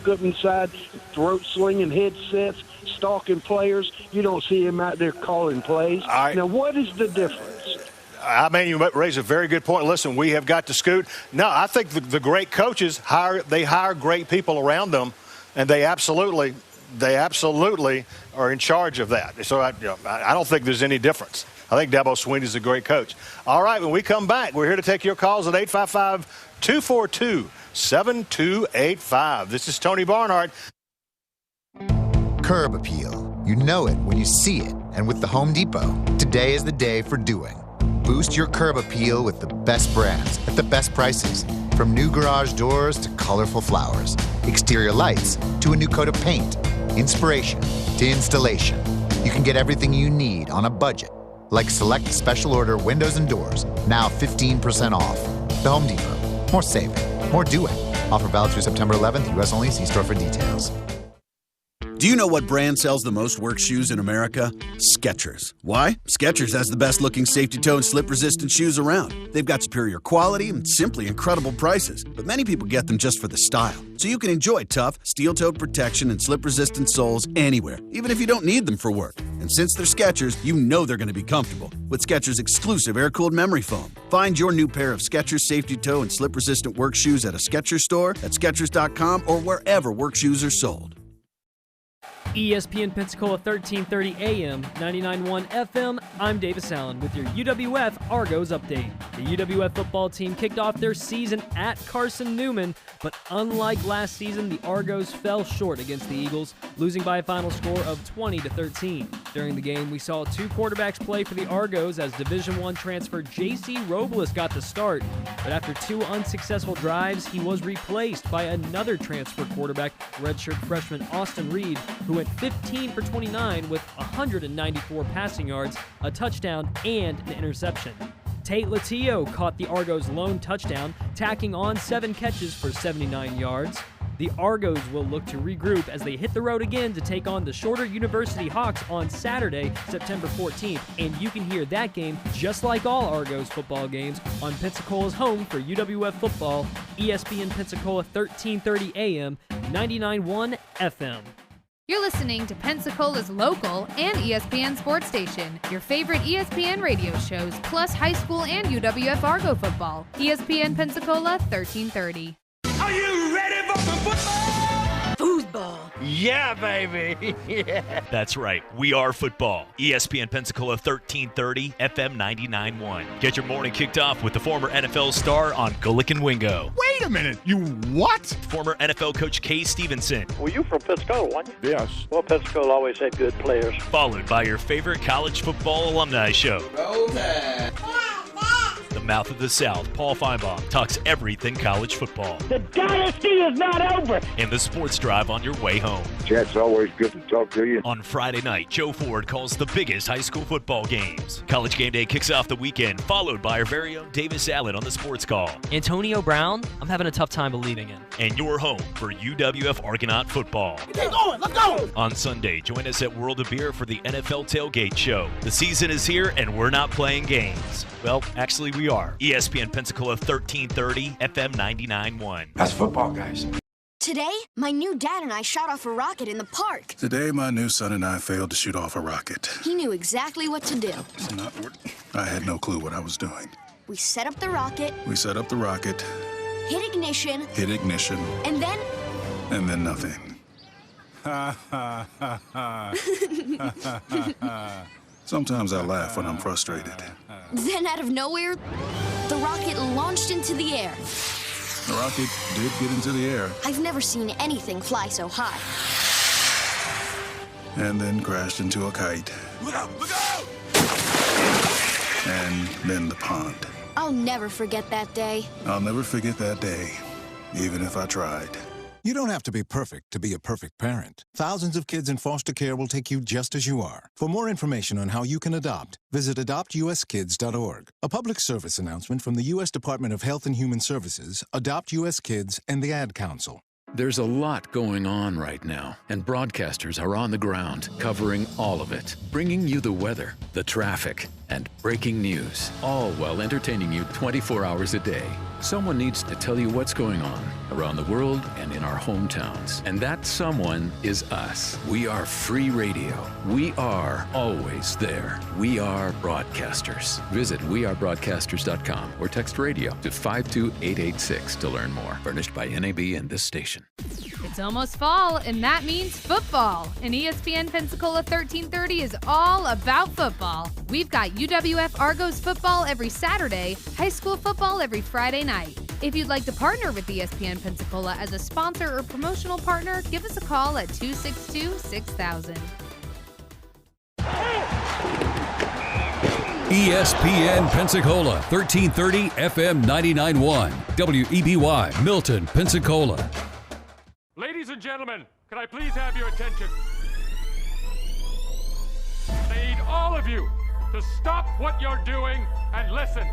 walk up inside, throat slinging headsets, stalking players. You don't see him out there calling plays. Now, what is the difference? I mean, you raise a very good point. Listen, we have got to scoot. No, I think the great coaches hire great people around them, and they absolutely are in charge of that. So I don't think there's any difference. I think Dabo Swinney's a great coach. All right, when we come back, we're here to take your calls at 855-242-7285. This is Tony Barnhart. Curb appeal. You know it when you see it. And with the Home Depot, today is the day for doing. Boost your curb appeal with the best brands at the best prices. From new garage doors to colorful flowers, exterior lights to a new coat of paint, inspiration to installation. You can get everything you need on a budget, like select special order windows and doors, now 15% off. The Home Depot. More saving, more doing. Offer valid through September 11th, U.S. only. See store for details. Do you know what brand sells the most work shoes in America? Skechers. Why? Skechers has the best-looking safety toe and slip-resistant shoes around. They've got superior quality and simply incredible prices. But many people get them just for the style. So you can enjoy tough, steel-toed protection and slip-resistant soles anywhere, even if you don't need them for work. And since they're Skechers, you know they're going to be comfortable with Skechers' exclusive air-cooled memory foam. Find your new pair of Skechers safety toe and slip-resistant work shoes at a Skechers store, at Skechers.com, or wherever work shoes are sold. ESPN Pensacola 1330 AM, 99.1 FM. I'm Davis Allen with your UWF Argos update. The UWF football team kicked off their season at Carson Newman, but unlike last season, the Argos fell short against the Eagles, losing by a final score of 20-13. During the game, we saw two quarterbacks play for the Argos as Division I transfer J.C. Robles got the start, but after two unsuccessful drives, he was replaced by another transfer quarterback, redshirt freshman Austin Reed, who went 15 for 29 with 194 passing yards, a touchdown, and an interception. Tate Latillo caught the Argos' lone touchdown, tacking on 7 catches for 79 yards. The Argos will look to regroup as they hit the road again to take on the Shorter University Hawks on Saturday, September 14th, and you can hear that game, just like all Argos football games, on Pensacola's home for UWF football, ESPN Pensacola 1330 AM, 99.1 FM. You're listening to Pensacola's local and ESPN sports station. Your favorite ESPN radio shows, plus high school and UWF Argo football. ESPN Pensacola 1330. Are you ready for some football? Foosball. Yeah, baby. Yeah. That's right. We are football. ESPN Pensacola 1330, FM 99.1. Get your morning kicked off with the former NFL star on Gulick and Wingo. Wait a minute. You what? Former NFL coach Kay Stevenson. Well, you from Pensacola, weren't you? Yes. Well, Pensacola always had good players. Followed by your favorite college football alumni show. Roll Tide. The mouth of the South, Paul Feinbaum, talks everything college football. The dynasty is not over. And the sports drive on your way home. Chad, it's always good to talk to you. On Friday night, Joe Ford calls the biggest high school football games. College Game Day kicks off the weekend, followed by our very own Davis Allen on the Sports Call. Antonio Brown, I'm having a tough time believing in. And your home for UWF Argonaut football. Keep going, let's go! On Sunday, join us at World of Beer for the NFL Tailgate Show. The season is here, and we're not playing games. Well, actually, we are. ESPN Pensacola 1330, FM 99.1. That's football, guys. Today, my new dad and I shot off a rocket in the park. Today, my new son and I failed to shoot off a rocket. He knew exactly what to do. I had no clue what I was doing. We set up the rocket. Hit ignition. And then? And then nothing. Sometimes I laugh when I'm frustrated. Then out of nowhere, the rocket launched into the air. The rocket did get into the air. I've never seen anything fly so high. And then crashed into a kite. Look out, look out! And then the pond. I'll never forget that day. I'll never forget that day, even if I tried. You don't have to be perfect to be a perfect parent. Thousands of kids in foster care will take you just as you are. For more information on how you can adopt, visit adoptuskids.org. A public service announcement from the U.S. Department of Health and Human Services, Adopt U.S. Kids, and the Ad Council. There's a lot going on right now, and broadcasters are on the ground covering all of it, bringing you the weather, the traffic, and breaking news, all while entertaining you 24 hours a day. Someone needs to tell you what's going on around the world and in our hometowns. And that someone is us. We are free radio. We are always there. We are broadcasters. Visit wearebroadcasters.com or text radio to 52886 to learn more. Furnished by NAB and this station. It's almost fall, and that means football. And ESPN Pensacola 1330 is all about football. We've got UWF Argos football every Saturday, high school football every Friday night. If you'd like to partner with ESPN Pensacola as a sponsor or promotional partner, give us a call at 262-6000. ESPN Pensacola, 1330 FM 99.1, WEBY, Milton, Pensacola. Ladies and gentlemen, can I please have your attention? I need all of you to stop what you're doing and listen.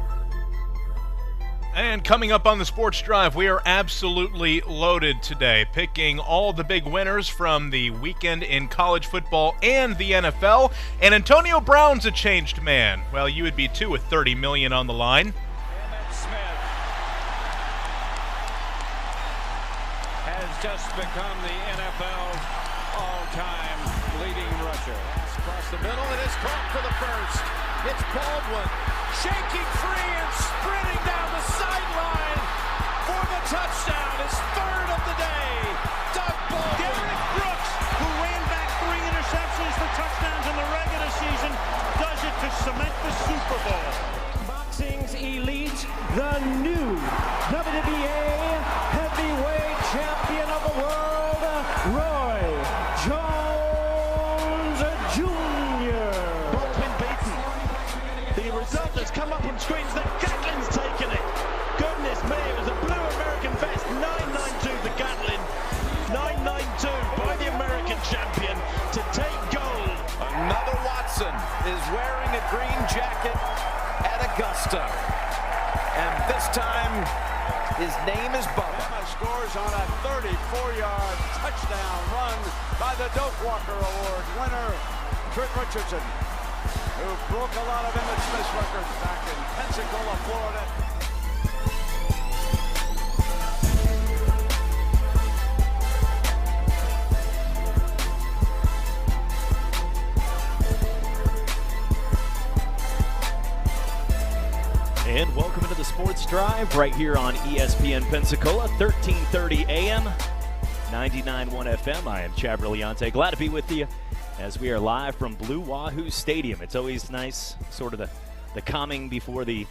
And coming up on the Sports Drive, we are absolutely loaded today, picking all the big winners from the weekend in college football and the NFL. And Antonio Brown's a changed man. Well, you would be too with $30 million on the line. Emmitt Smith has just become the NFL's all-time leading rusher. Pass across the middle, it is caught for the first. It's Baldwin shaking free and sprinting down the sideline for the touchdown. His third of the day. Doug Baldwin. Derek Brooks, who ran back 3 interceptions for touchdowns in the regular season, does it to cement the Super Bowl. Boxing's elite, the new WBA heavyweight champion of the world, Roy Jones Jr. Baldwin beaten. The result has come up on screens that Gatlin's taken it. Goodness me, it was a blue American vest. 992 for Gatlin. 992 by the American champion to take gold. Another Watson is wearing a green jacket at Augusta. And this time, his name is Bubba. Emma scores on a 34-yard touchdown run by the Doak Walker Award winner, Trick Richardson, who broke a lot of Emmitt Smith's records back in Pensacola, Florida. And welcome into the Sports Drive right here on ESPN Pensacola, 1330 AM, 99.1 FM. I am Chad Brilliante. Glad to be with you as we are live from Blue Wahoo Stadium. It's always nice, sort of the calming before the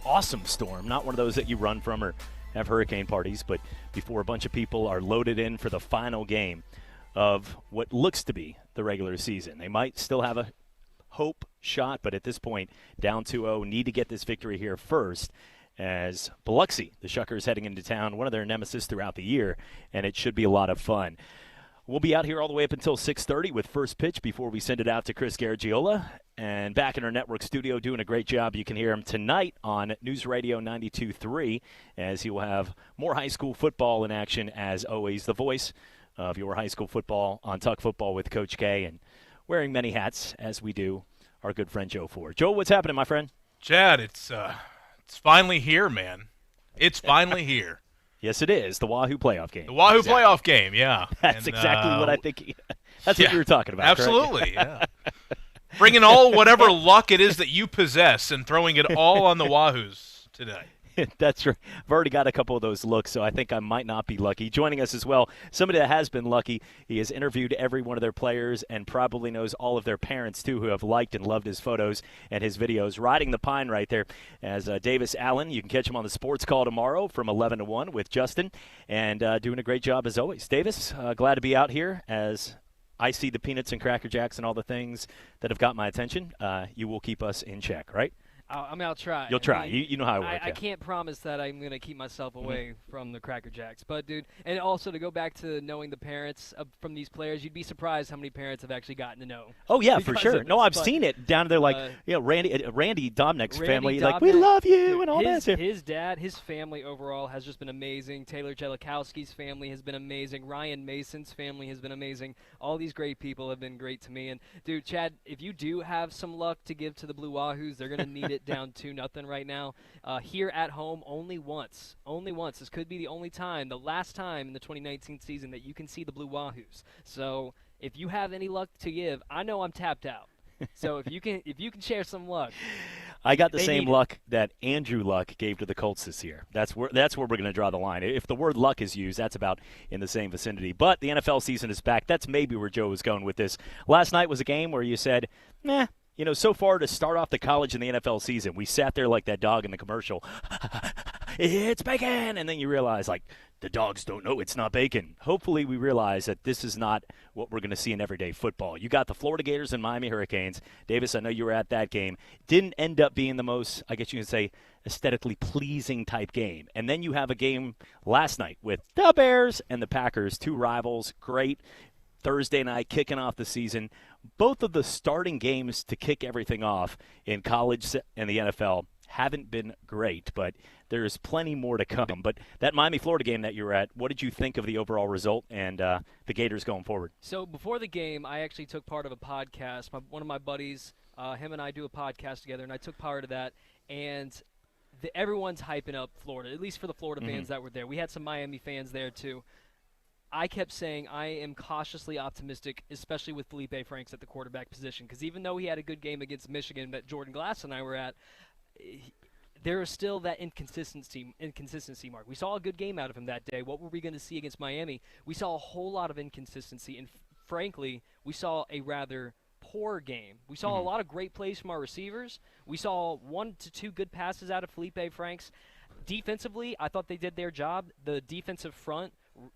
awesome storm. Not one of those that you run from or have hurricane parties, but before a bunch of people are loaded in for the final game of what looks to be the regular season. They might still have a hope shot, but at this point, down 2-0, need to get this victory here first, as Biloxi, the Shuckers, heading into town, one of their nemesis throughout the year, and it should be a lot of fun. We'll be out here all the way up until 6:30 with first pitch before we send it out to Chris Garagiola. And back in our network studio doing a great job. You can hear him tonight on News Radio 92.3, as he will have more high school football in action, as always. The voice of your high school football on Tuck Football with Coach K, and wearing many hats, as we do, our good friend Joe Ford. Joe, what's happening, my friend? Chad, it's finally here, man. It's finally here. Yes, it is. The Wahoo playoff game. The Wahoo playoff game, yeah. That's exactly what I think. That's what you were talking about. Absolutely, yeah. Bringing all whatever luck it is that you possess and throwing it all on the Wahoos today. That's right. I've already got a couple of those looks, so I think I might not be lucky. Joining us as well, somebody that has been lucky. He has interviewed every one of their players and probably knows all of their parents, too, who have liked and loved his photos and his videos. Riding the pine right there as Davis Allen. You can catch him on the Sports Call tomorrow from 11 to 1 with Justin, and doing a great job as always. Davis, glad to be out here as I see the peanuts and Cracker Jacks and all the things that have got my attention. You will keep us in check, right? I'll try. You'll try. You know how it works. I can't promise that I'm going to keep myself away from the Cracker Jacks. But, dude, and also to go back to knowing the parents from these players, you'd be surprised how many parents have actually gotten to know. Oh, yeah, for sure. No, I've seen it down there, like, Randy Dominick's family. Like, we love you and all that. His dad, his family overall has just been amazing. Taylor Jellikowski's family has been amazing. Ryan Mason's family has been amazing. All these great people have been great to me. And, dude, Chad, if you do have some luck to give to the Blue Wahoos, they're going to need it down 2-0 right now. Here at home, only once. This could be the only time, the last time in the 2019 season that you can see the Blue Wahoos. So if you have any luck to give, I know I'm tapped out. So if you can share some luck. I got the same luck that Andrew Luck gave to the Colts this year. That's where we're going to draw the line. If the word luck is used, that's about in the same vicinity. But the NFL season is back. That's maybe where Joe was going with this. Last night was a game where you said, meh. You know, so far to start off the college and the NFL season, we sat there like that dog in the commercial. It's bacon! And then you realize, like, the dogs don't know it's not bacon. Hopefully we realize that this is not what we're going to see in everyday football. You got the Florida Gators and Miami Hurricanes. Davis, I know you were at that game. Didn't end up being the most, I guess you could say, aesthetically pleasing type game. And then you have a game last night with the Bears and the Packers, two rivals, great Thursday night kicking off the season. Both of the starting games to kick everything off in college and the NFL haven't been great, but there's plenty more to come. But that Miami-Florida game that you were at, what did you think of the overall result and the Gators going forward? So before the game, I actually took part of a podcast. One of my buddies, him and I do a podcast together, and I took part of that. And everyone's hyping up Florida, at least for the Florida fans that were there. We had some Miami fans there too. I kept saying I am cautiously optimistic, especially with Felipe Franks at the quarterback position, because even though he had a good game against Michigan that Jordan Glass and I were at, there is still that inconsistency mark. We saw a good game out of him that day. What were we going to see against Miami? We saw a whole lot of inconsistency, and frankly, we saw a rather poor game. We saw a lot of great plays from our receivers. We saw 1 to 2 good passes out of Felipe Franks. Defensively, I thought they did their job. The defensive front,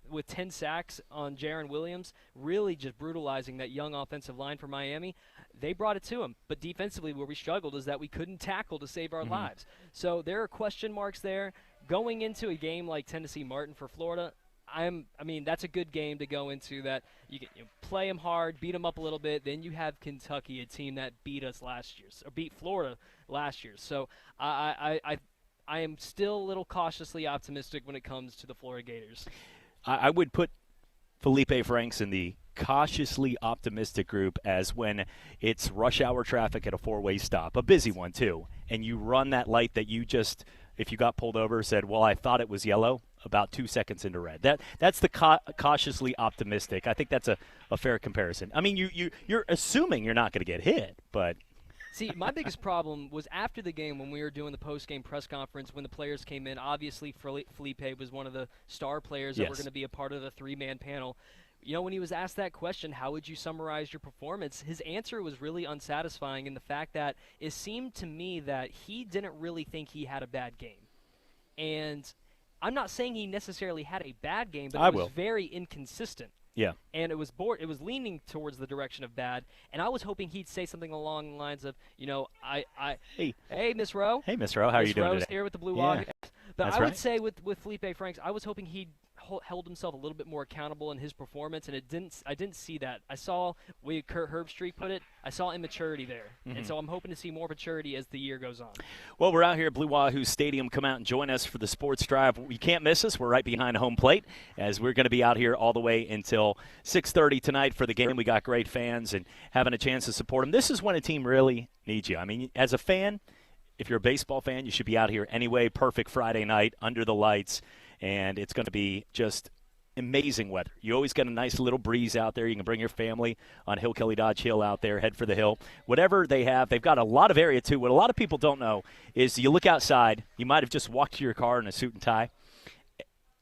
with 10 sacks on Jaron Williams, really just brutalizing that young offensive line for Miami. They brought it to him. But defensively, where we struggled is that we couldn't tackle to save our lives. So there are question marks there. Going into a game like Tennessee Martin for Florida, I mean, that's a good game to go into, that you can play them hard, beat them up a little bit. Then you have Kentucky, a team that beat us last year, or beat Florida last year. So I am still a little cautiously optimistic when it comes to the Florida Gators. I would put Felipe Franks in the cautiously optimistic group, as when it's rush hour traffic at a four-way stop, a busy one too, and you run that light that you just, if you got pulled over, said, well, I thought it was yellow, about 2 seconds into red. That's the cautiously optimistic. I think that's a fair comparison. I mean, you're assuming you're not going to get hit, but... See, my biggest problem was after the game when we were doing the post-game press conference, when the players came in. Obviously, Felipe was one of the star players that were going to be a part of the three-man panel. You know, when he was asked that question, how would you summarize your performance, his answer was really unsatisfying in the fact that it seemed to me that he didn't really think he had a bad game. And I'm not saying he necessarily had a bad game, but it was very inconsistent. Yeah. And it was leaning towards the direction of bad, and I was hoping he'd say something along the lines of, you know, hey, Miss Rowe. Hey, Miss Rowe, how are you doing today? today? Here with the Blue Wahoos. But I would say with Felipe Franks, I was hoping he'd held himself a little bit more accountable in his performance, and I didn't see that. I saw, Kurt Herbstreit put it, I saw immaturity there. And so I'm hoping to see more maturity as the year goes on. Well, we're out here at Blue Wahoo Stadium. Come out and join us for the Sports Drive. You can't miss us. We're right behind home plate, as we're going to be out here all the way until 6:30 tonight for the game. We got great fans and having a chance to support them. This is when a team really needs you. I mean, as a fan, if you're a baseball fan, you should be out here anyway. Perfect Friday night under the lights, and it's going to be just amazing weather. You always got a nice little breeze out there. You can bring your family on Hill Kelly Dodge Hill out there, head for the hill. Whatever they have, they've got a lot of area too. What a lot of people don't know is you look outside, you might have just walked to your car in a suit and tie,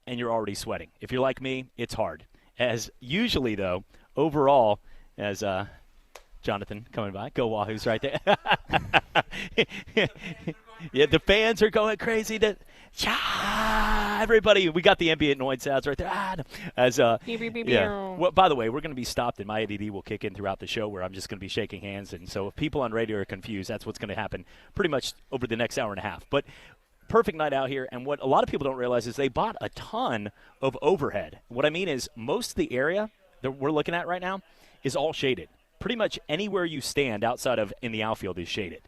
and you're already sweating. If you're like me, it's hard. As usually, though, overall, as Jonathan coming by, go Wahoos right there. Yeah, the fans are going crazy. everybody, we got the ambient noise sounds right there. Well, by the way, we're going to be stopped, and my ADD will kick in throughout the show where I'm just going to be shaking hands. And so if people on radio are confused, that's what's going to happen pretty much over the next hour and a half. But perfect night out here, and what a lot of people don't realize is they bought a ton of overhead. What I mean is most of the area that we're looking at right now is all shaded. Pretty much anywhere you stand outside of in the outfield is shaded.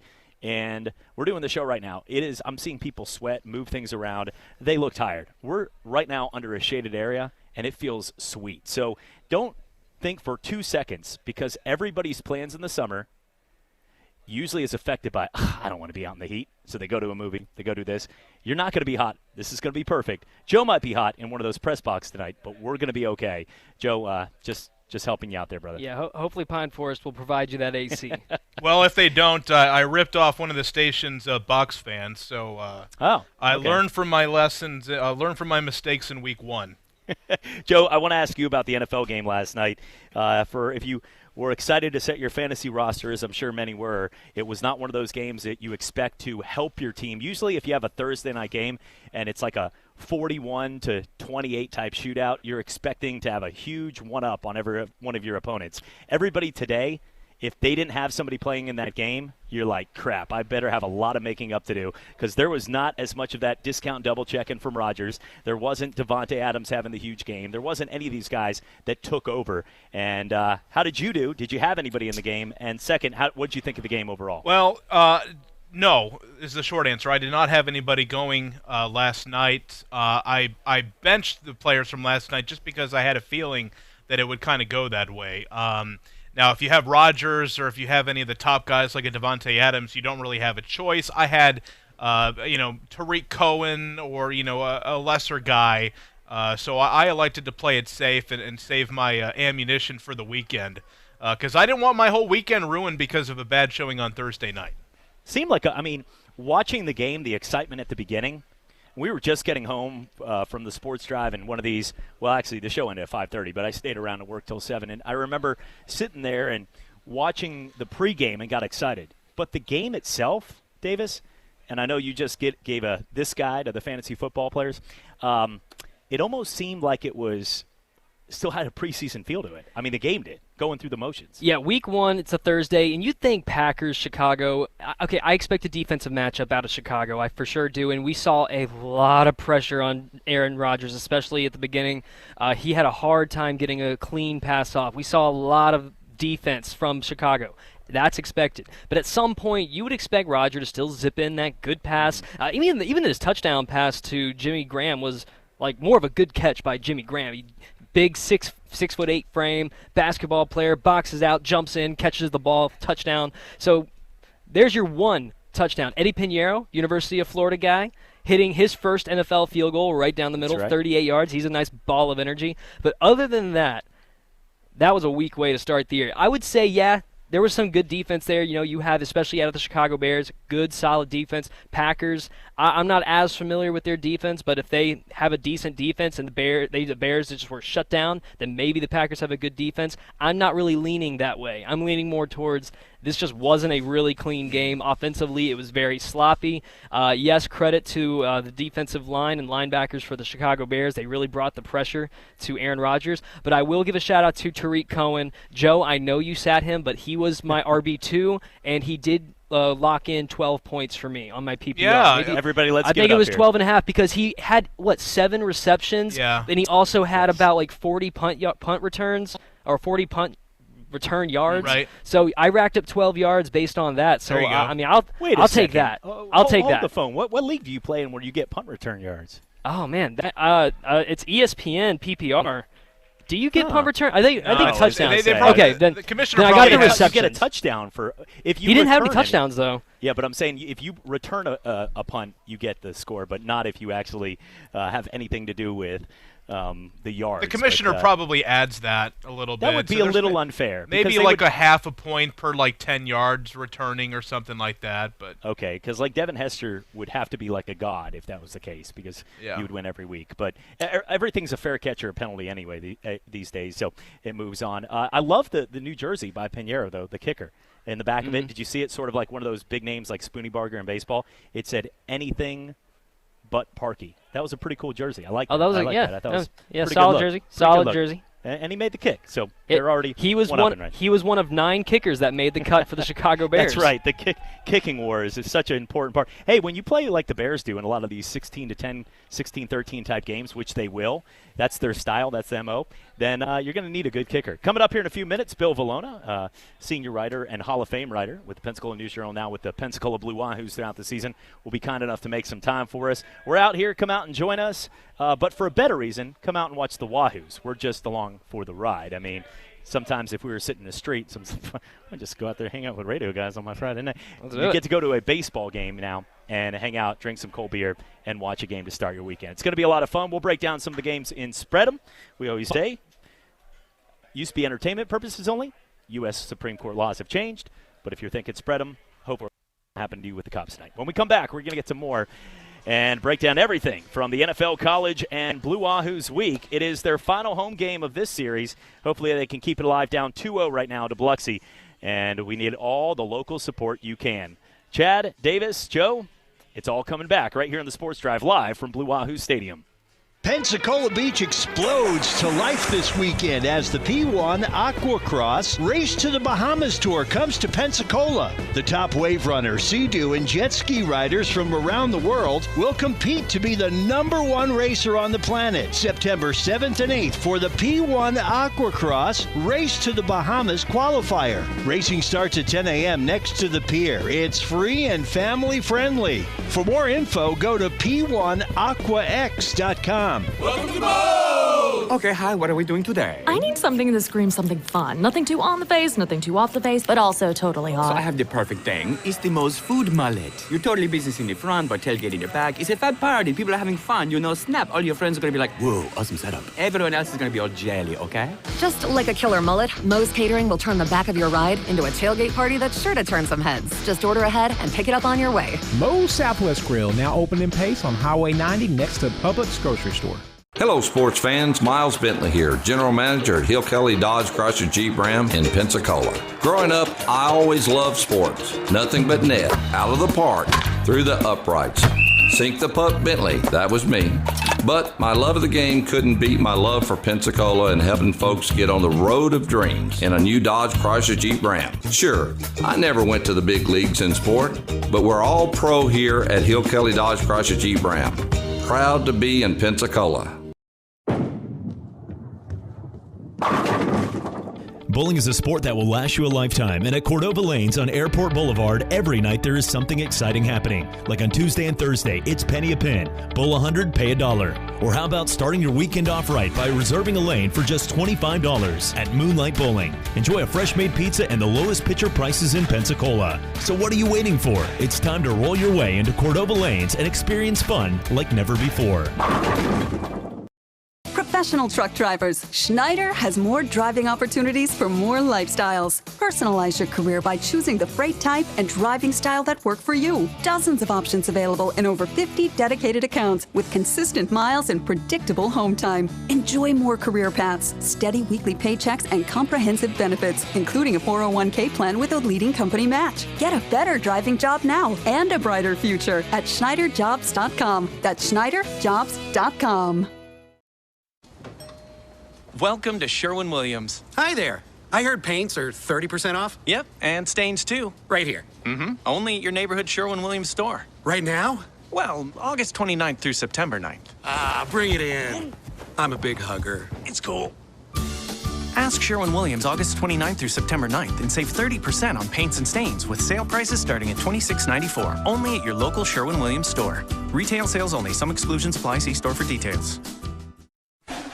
And we're doing the show right now. I'm seeing people sweat, move things around. They look tired. We're right now under a shaded area, and it feels sweet. So don't think for 2 seconds, because everybody's plans in the summer usually is affected by, I don't want to be out in the heat. So they go to a movie, they go do this. You're not going to be hot. This is going to be perfect. Joe might be hot in one of those press boxes tonight, but we're going to be okay. Joe, just helping you out there, brother. Yeah, hopefully Pine Forest will provide you that AC. Well, if they don't, I ripped off one of the station's Bucks fans, so I learned from my lessons, learned from my mistakes in week 1. Joe, I want to ask you about the NFL game last night. For if you were excited to set your fantasy roster, as I'm sure many were, it was not one of those games that you expect to help your team. Usually if you have a Thursday night game and it's like a 41-28 type shootout, you're expecting to have a huge one-up on every one of your opponents. Everybody today, if they didn't have somebody playing in that game, you're like, crap, I better have a lot of making up to do, because there was not as much of that discount double-checking from Rodgers. There wasn't Devontae Adams having the huge game. There wasn't any of these guys that took over. And how did you do? Did you have anybody in the game? And second, what did you think of the game overall? Well, no is the short answer. I did not have anybody going last night. I benched the players from last night just because I had a feeling that it would kind of go that way. Now, if you have Rodgers or if you have any of the top guys like a Devontae Adams, you don't really have a choice. I had, Tariq Cohen or, a lesser guy. So I elected to play it safe and save my ammunition for the weekend because I didn't want my whole weekend ruined because of a bad showing on Thursday night. Seemed like, watching the game, the excitement at the beginning, we were just getting home from the sports drive, and one of these, well, actually, the show ended at 5:30, but I stayed around to work till 7, and I remember sitting there and watching the pregame and got excited. But the game itself, Davis, and I know you just gave this guy to the fantasy football players, it almost seemed like it was still had a preseason feel to it. The game did, going through the motions. Yeah, week 1, it's a Thursday, and you think Packers, Chicago. Okay, I expect a defensive matchup out of Chicago. I for sure do, and we saw a lot of pressure on Aaron Rodgers, especially at the beginning. He had a hard time getting a clean pass off. We saw a lot of defense from Chicago. That's expected. But at some point, you would expect Rodgers to still zip in that good pass. Even his touchdown pass to Jimmy Graham was like more of a good catch by Jimmy Graham. Big 6'8" frame, basketball player, boxes out, jumps in, catches the ball, touchdown. So there's your one touchdown. Eddie Pinheiro, University of Florida guy, hitting his first NFL field goal right down the middle, right. 38 yards. He's a nice ball of energy. But other than that, that was a weak way to start the year. I would say, yeah, there was some good defense there. You have, especially out of the Chicago Bears, good, solid defense. Packers, I'm not as familiar with their defense, but if they have a decent defense and the Bears just were shut down, then maybe the Packers have a good defense. I'm not really leaning that way. I'm leaning more towards this just wasn't a really clean game. Offensively, it was very sloppy. Yes, credit to the defensive line and linebackers for the Chicago Bears. They really brought the pressure to Aaron Rodgers. But I will give a shout-out to Tariq Cohen. Joe, I know you sat him, but he was my RB2, and he did lock in 12 points for me on my PPR. Yeah, everybody let's I give think it was up 12 and a half because he had, 7 receptions? Yeah. And he also had about 40 punt returns or 40 punt return yards. Right. So I racked up 12 yards based on that. So, there you go. I'll take that. I'll take that. Hold the phone. What league do you play in where you get punt return yards? Oh, man. It's ESPN PPR. Do you get punt return? I think touchdowns. Okay, then the commissioner then I got the receptions. You get a touchdown for if you. He didn't have any return touchdowns though. Yeah, but I'm saying if you return a punt, you get the score, but not if you actually have anything to do with the yards. The commissioner probably adds that a little bit. That would be a little unfair. Maybe like a half a point per 10 yards returning or something like that. But okay, because Devin Hester would have to be like a god if that was the case, because he would win every week. But everything's a fair catch or a penalty anyway these days, so it moves on. I love the New Jersey by Pinheiro, though, the kicker. In the back of it, did you see it? Sort of like one of those big names like Spooney Barger in baseball. It said anything but Parkey. That was a pretty cool jersey. I like that. Oh, that was I like that. I thought it was solid jersey. Solid jersey. And he made the kick, so they're already he was one of 9 kickers that made the cut for the Chicago Bears. That's right. The kicking wars is such an important part. Hey, when you play like the Bears do in a lot of these 16-10, 16-13 type games, which they will, that's their style, that's the MO, then you're going to need a good kicker. Coming up here in a few minutes, Bill Valona, senior writer and Hall of Fame writer with the Pensacola News-Journal, now with the Pensacola Blue Wahoos throughout the season, will be kind enough to make some time for us. We're out here. Come out and join us. But for a better reason, come out and watch the Wahoos. We're just along for the ride. I mean, sometimes if we were sitting in the street, I'd just go out there and hang out with radio guys on my Friday night. You get to go to a baseball game now and hang out, drink some cold beer, and watch a game to start your weekend. It's going to be a lot of fun. We'll break down some of the games in Spread'em. We always say, used to be entertainment purposes only. U.S. Supreme Court laws have changed. But if you're thinking Spread'em, hope what happened to you with the Cops tonight. When we come back, we're going to get some more and break down everything from the NFL, college, and Blue Wahoos week. It is their final home game of this series. Hopefully they can keep it alive, down 2-0 right now to Biloxi, and we need all the local support you can. Chad, Davis, Joe, it's all coming back right here in the Sports Drive live from Blue Wahoo Stadium. Pensacola Beach explodes to life this weekend as the P1 Aquacross Race to the Bahamas Tour comes to Pensacola. The top wave runners, Sea-Doo, and jet ski riders from around the world will compete to be the #1 racer on the planet. September 7th and 8th for the P1 Aquacross Race to the Bahamas qualifier. Racing starts at 10 a.m. next to the pier. It's free and family friendly. For more info, go to p1aquax.com. Welcome to Mo! Okay, hi, what are we doing today? I need something to scream something fun. Nothing too on the face, nothing too off the face, but also totally hot. So I have the perfect thing. It's the Mo's Food Mullet. You're totally business in the front, but tailgate in the back. It's a fat party. People are having fun. You know, snap. All your friends are going to be like, whoa, awesome setup. Everyone else is going to be all jelly, okay? Just like a killer mullet, Mo's Catering will turn the back of your ride into a tailgate party that's sure to turn some heads. Just order ahead and pick it up on your way. Mo's Southwest Grill, now open in Pace on Highway 90 next to Publix grocery store. Hello, sports fans. Miles Bentley here, General Manager at Hill Kelly Dodge Chrysler Jeep Ram in Pensacola. Growing up, I always loved sports. Nothing but net, out of the park, through the uprights. Sink the puck Bentley, that was me. But my love of the game couldn't beat my love for Pensacola and helping folks get on the road of dreams in a new Dodge Chrysler Jeep Ram. Sure, I never went to the big leagues in sport, but we're all pro here at Hill Kelly Dodge Chrysler Jeep Ram. Proud to be in Pensacola. Bowling is a sport that will last you a lifetime, and at Cordova Lanes on Airport Boulevard, every night there is something exciting happening. Like on Tuesday and Thursday, it's penny a pin. Bowl 100, pay $1. Or how about starting your weekend off right by reserving a lane for just $25 at Moonlight Bowling. Enjoy a fresh-made pizza and the lowest pitcher prices in Pensacola. So what are you waiting for? It's time to roll your way into Cordova Lanes and experience fun like never before. Professional truck drivers, Schneider has more driving opportunities for more lifestyles. Personalize your career by choosing the freight type and driving style that work for you. Dozens of options available in over 50 dedicated accounts with consistent miles and predictable home time. Enjoy more career paths, steady weekly paychecks, and comprehensive benefits, including a 401k plan with a leading company match. Get a better driving job now and a brighter future at SchneiderJobs.com. That's SchneiderJobs.com. Welcome to Sherwin-Williams. Hi there. I heard paints are 30% off. Yep, and stains too. Right here. Mm-hmm. Only at your neighborhood Sherwin-Williams store. Right now? Well, August 29th through September 9th. Ah, bring it in. I'm a big hugger. It's cool. Ask Sherwin-Williams August 29th through September 9th and save 30% on paints and stains with sale prices starting at $26.94. Only at your local Sherwin-Williams store. Retail sales only. Some exclusions apply. See store for details.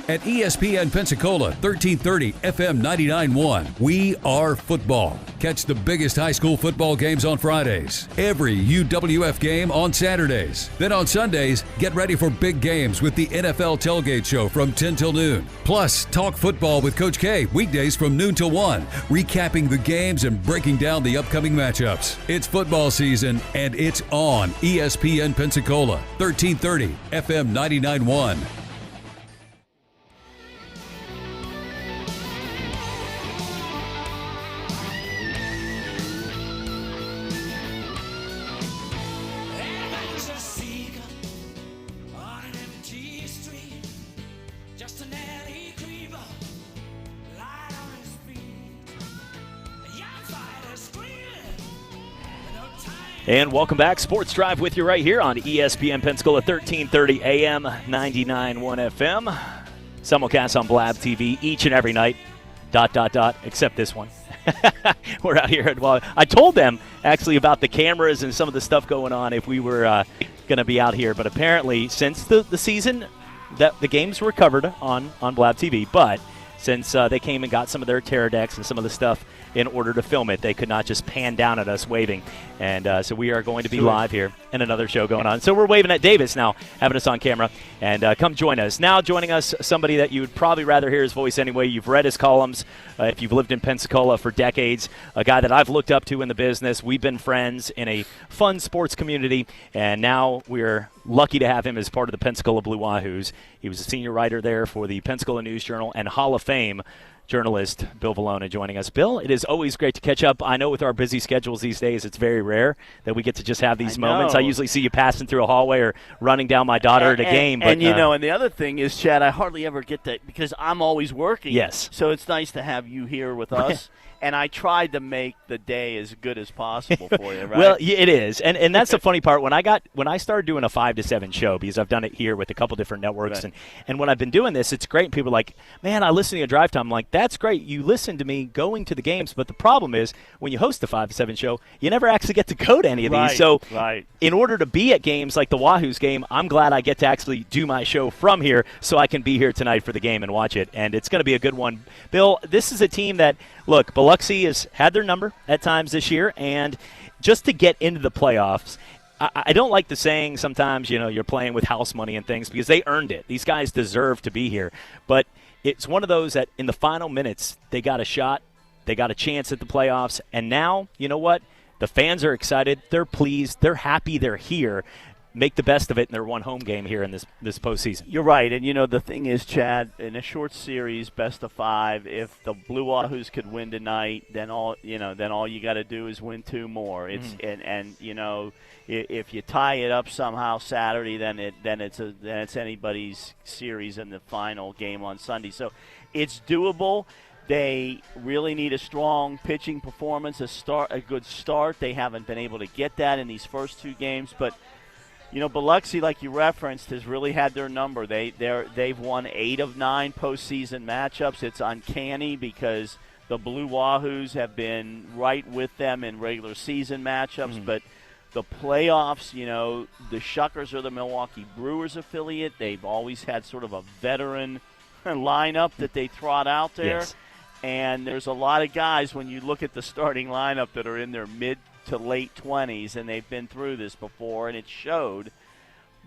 At ESPN Pensacola, 1330 FM 99.1, we are football. Catch the biggest high school football games on Fridays. Every UWF game on Saturdays. Then on Sundays, get ready for big games with the NFL Tailgate Show from 10 till noon. Plus, talk football with Coach K weekdays from noon till 1, recapping the games and breaking down the upcoming matchups. It's football season, and it's on ESPN Pensacola, 1330 FM 99.1. And welcome back. Sports Drive with you right here on ESPN Pensacola, 1330 AM, 99.1 FM. Simulcast on Blab TV each and every night, ... except this one. We're out here at, well, I told them actually about the cameras and some of the stuff going on if we were going to be out here. But apparently, since the season, that the games were covered on Blab TV, but since they came and got some of their terror decks and some of the stuff in order to film it, they could not just pan down at us waving. And so we are going to be live here in another show going on. So we're waving at Davis now, having us on camera. And come join us. Now joining us, somebody that you would probably rather hear his voice anyway. You've read his columns if you've lived in Pensacola for decades. A guy that I've looked up to in the business. We've been friends in a fun sports community. And now we're lucky to have him as part of the Pensacola Blue Wahoos. He was a senior writer there for the Pensacola News-Journal and Hall of Fame journalist Bill Valona joining us. Bill, it is always great to catch up. I know with our busy schedules these days, it's very rare that we get to just have these moments. I usually see you passing through a hallway or running down my daughter at a game. But, and the other thing is, Chad, I hardly ever get that because I'm always working. Yes. So it's nice to have you here with us. And I tried to make the day as good as possible for you, right? Well, yeah, it is. And that's the funny part. When I started doing a 5 to 7 show, because I've done it here with a couple different networks, Right. and when I've been doing this, it's great. And people are like, man, I listen to your drive time. I'm like, that's great. You listen to me going to the games. But the problem is when you host a 5 to 7 show, you never actually get to go to any of these. So in order to be at games like the Wahoos game, I'm glad I get to actually do my show from here so I can be here tonight for the game and watch it. And it's going to be a good one. Bill, this is a team that, look, Biloxi has had their number at times this year, and just to get into the playoffs, I don't like the saying sometimes, you're playing with house money and things because they earned it. These guys deserve to be here. But it's one of those that in the final minutes, they got a shot, they got a chance at the playoffs, and now, you know what? The fans are excited. They're pleased. They're happy they're here. Make the best of it in their one home game here in this postseason. You're right, and the thing is, Chad, in a short series, best of 5, if the Blue Wahoos could win tonight, then all you got to do is win 2 more. It's if you tie it up somehow Saturday, then it's anybody's series in the final game on Sunday. So it's doable. They really need a strong pitching performance, a good start. They haven't been able to get that in these first 2 games, but. Biloxi, like you referenced, has really had their number. They've won 8 of 9 postseason matchups. It's uncanny because the Blue Wahoos have been right with them in regular season matchups, but the playoffs, the Shuckers are the Milwaukee Brewers affiliate. They've always had sort of a veteran lineup that they trot out there. Yes. And there's a lot of guys, when you look at the starting lineup, that are in their mid to late 20s, and they've been through this before, and it showed.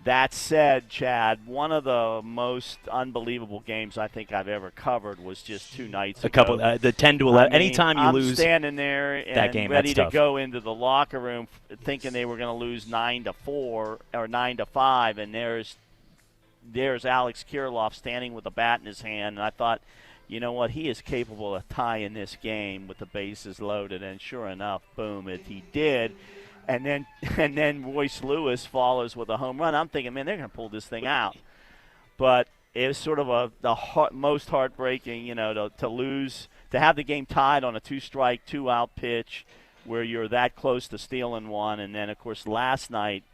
That said, Chad, one of the most unbelievable games I think I've ever covered was just 2 nights ago. A couple, the 10 to 11. Anytime you I'm lose, standing there and that game, ready that's to go into the locker room, thinking they were going to lose 9-4 or 9-5, and there's Alex Kirilloff standing with a bat in his hand, and I thought, you know what, he is capable of tying this game with the bases loaded, and sure enough, boom, he did. And then Royce Lewis follows with a home run. I'm thinking, man, they're going to pull this thing out. But it was sort of most heartbreaking, to lose, to have the game tied on a 2-strike, 2-out pitch where you're that close to stealing one. And then, of course, last night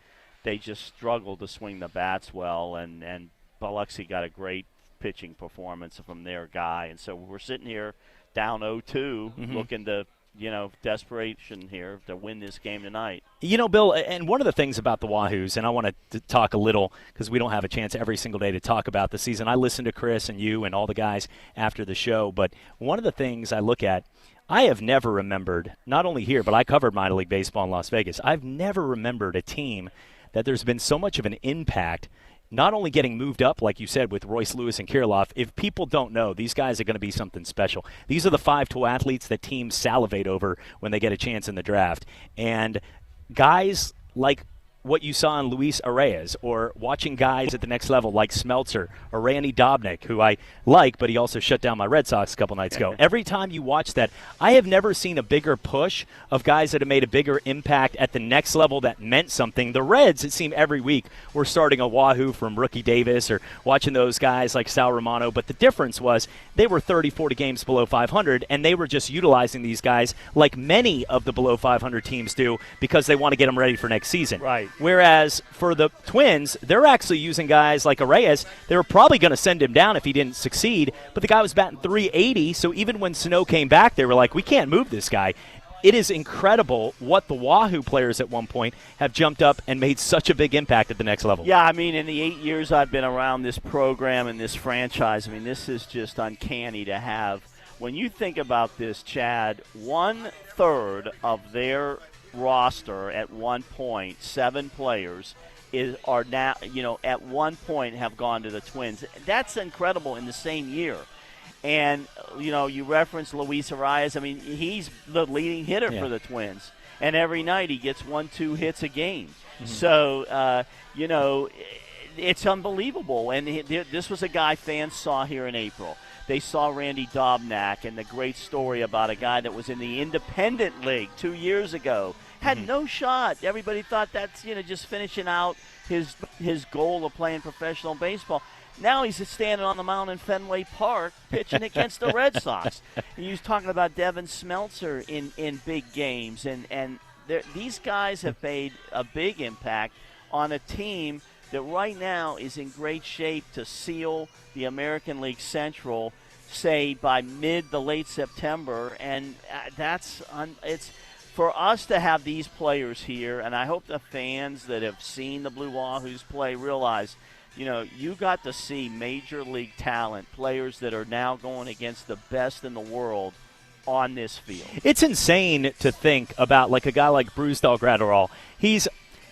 they just struggled to swing the bats well, and Biloxi got a great pitching performance from their guy. And so we're sitting here down 0-2, looking to, desperation here to win this game tonight. Bill, and one of the things about the Wahoos, and I want to talk a little because we don't have a chance every single day to talk about the season. I listen to Chris and you and all the guys after the show, but one of the things I look at, I have never remembered, not only here, but I covered minor league baseball in Las Vegas. I've never remembered a team that there's been so much of an impact, not only getting moved up, like you said, with Royce Lewis and Kirilloff. If people don't know, these guys are going to be something special. These are the 5-tool athletes that teams salivate over when they get a chance in the draft. And guys like what you saw in Luis Arias, or watching guys at the next level like Smeltzer or Randy Dobnak, who I like, but he also shut down my Red Sox a couple nights ago. Every time you watch that, I have never seen a bigger push of guys that have made a bigger impact at the next level that meant something. The Reds, it seemed every week, were starting a Wahoo from Rookie Davis or watching those guys like Sal Romano, but the difference was they were 30, 40 games below 500, and they were just utilizing these guys like many of the below 500 teams do because they want to get them ready for next season. Right. Whereas for the Twins, they're actually using guys like Arias. They were probably going to send him down if he didn't succeed, but the guy was batting .380, so even when Sano came back, they were like, we can't move this guy. It is incredible what the Wahoo players at one point have jumped up and made such a big impact at the next level. Yeah, I mean, in the 8 years I've been around this program and this franchise, I mean, this is just uncanny to have. When you think about this, Chad, 1/3 of their roster at one point, 7 players, are now, at one point have gone to the Twins. That's incredible in the same year. And, you referenced Luis Arias. I mean, he's the leading hitter for the Twins. And every night he gets 1-2 hits a game. Mm-hmm. So, it's unbelievable. And this was a guy fans saw here in April. They saw Randy Dobnak and the great story about a guy that was in the Independent League 2 years ago. Had no shot. Everybody thought that's, just finishing out his goal of playing professional baseball. Now he's standing on the mound in Fenway Park pitching against the Red Sox. And he was talking about Devin Smeltzer in big games. And these guys have made a big impact on a team that right now is in great shape to seal the American League Central, say, by mid to late September. And it's for us to have these players here, and I hope the fans that have seen the Blue Wahoos play realize, you got to see major league talent, players that are now going against the best in the world on this field. It's insane to think about, like, a guy like Brusdar Graterol. He's,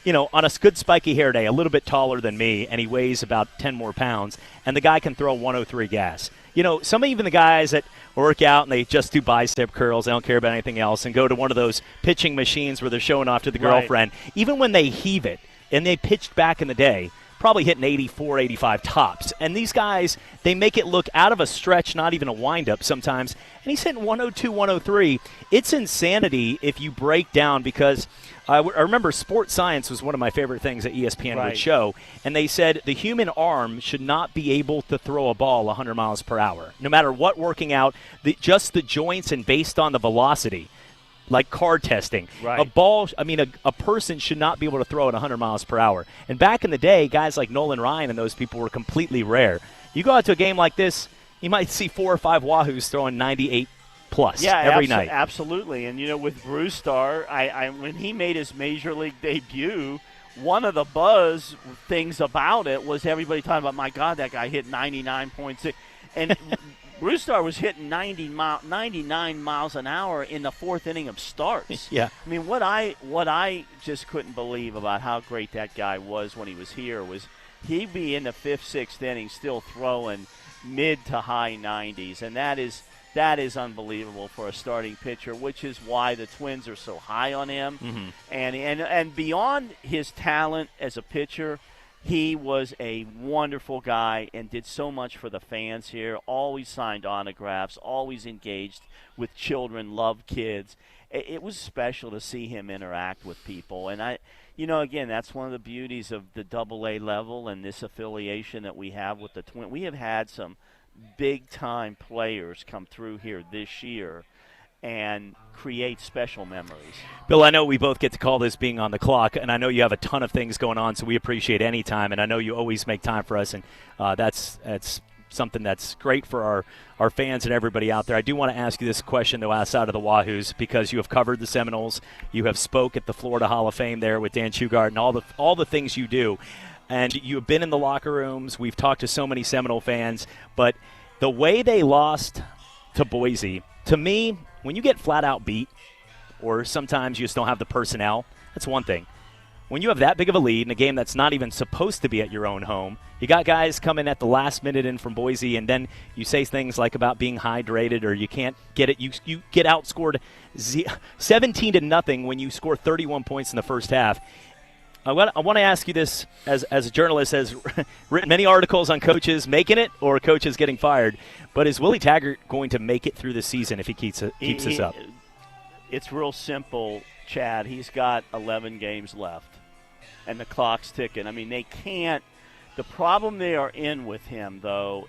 on a good spiky hair day, a little bit taller than me, and he weighs about 10 more pounds, and the guy can throw 103 gas. Even the guys that work out and they just do bicep curls, they don't care about anything else, and go to one of those pitching machines where they're showing off to the girlfriend, even when they heave it, and they pitched back in the day, probably hitting 84, 85 tops. And these guys, they make it look out of a stretch, not even a windup sometimes. And he's hitting 102, 103. It's insanity if you break down, because I remember Sports Science was one of my favorite things that ESPN would show. And they said the human arm should not be able to throw a ball 100 miles per hour. No matter what working out, just the joints and based on the velocity. Like car testing. Right. A person should not be able to throw at 100 miles per hour. And back in the day, guys like Nolan Ryan and those people were completely rare. You go out to a game like this, you might see 4 or 5 Wahoos throwing 98 plus every night. Absolutely. And, with Brusdar, when he made his major league debut, one of the buzz things about it was everybody talking about, my God, that guy hit 99.6. And Brusdar was hitting 99 miles an hour in the 4th inning of starts. Yeah. I mean, what I just couldn't believe about how great that guy was when he was here was he'd be in the 5th, 6th inning still throwing mid to high 90s, and that is unbelievable for a starting pitcher, which is why the Twins are so high on him. Mm-hmm. And beyond his talent as a pitcher, he was a wonderful guy and did so much for the fans here, always signed autographs, always engaged with children, loved kids. It was special to see him interact with people. And again, that's one of the beauties of the AA level and this affiliation that we have with the Twins. We have had some big-time players come through here this year and create special memories. Bill, I know we both get to call this being on the clock, and I know you have a ton of things going on, so we appreciate any time, and I know you always make time for us, and that's something that's great for our fans and everybody out there. I do want to ask you this question, though, outside of the Wahoos, because you have covered the Seminoles, you have spoke at the Florida Hall of Fame there with Dan Shugart, and all the things you do, and you have been in the locker rooms. We've talked to so many Seminole fans, but the way they lost to Boise, to me, when you get flat out beat, or sometimes you just don't have the personnel, that's one thing. When you have that big of a lead in a game that's not even supposed to be at your own home, you got guys coming at the last minute in from Boise, and then you say things like about being hydrated or you can't get it. You get outscored 17-0 when you score 31 points in the first half. I want to ask you this as a journalist has written many articles on coaches making it or coaches getting fired, but is Willie Taggart going to make it through the season if he keeps this up? It's real simple, Chad. He's got 11 games left, and the clock's ticking. I mean, they can't. The problem they are in with him, though,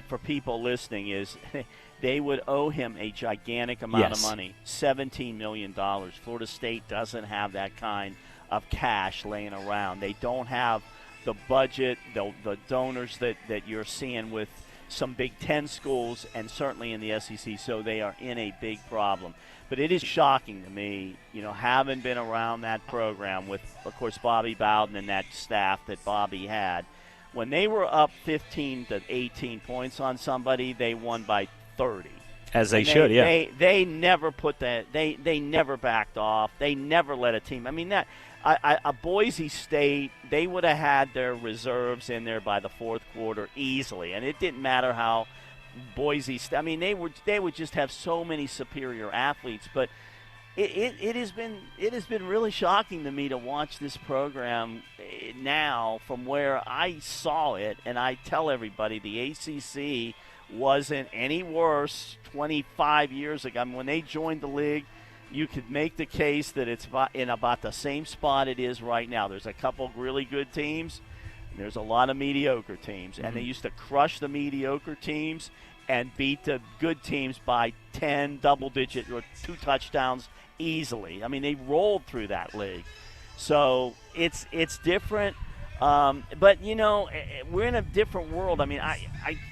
for people listening, is they would owe him a gigantic amount of money, $17 million. Florida State doesn't have that kind of cash laying around. They don't have the budget, the donors that you're seeing with some Big Ten schools and certainly in the SEC, so they are in a big problem. But it is shocking to me, having been around that program with, of course, Bobby Bowden and that staff that Bobby had. When they were up 15 to 18 points on somebody, they won by 30. As they should, yeah. They never put that. They never backed off. They never let a team. I mean, a Boise State, they would have had their reserves in there by the fourth quarter easily, and it didn't matter how Boise State. I mean, they would just have so many superior athletes. But it has been really shocking to me to watch this program now from where I saw it, and I tell everybody the ACC wasn't any worse 25 years ago. I mean, when they joined the league, you could make the case that it's in about the same spot it is right now. There's a couple really good teams, and there's a lot of mediocre teams, and they used to crush the mediocre teams and beat the good teams by 10 double-digit or 2 touchdowns easily. I mean, they rolled through that league. So it's different. But, we're in a different world. I mean, I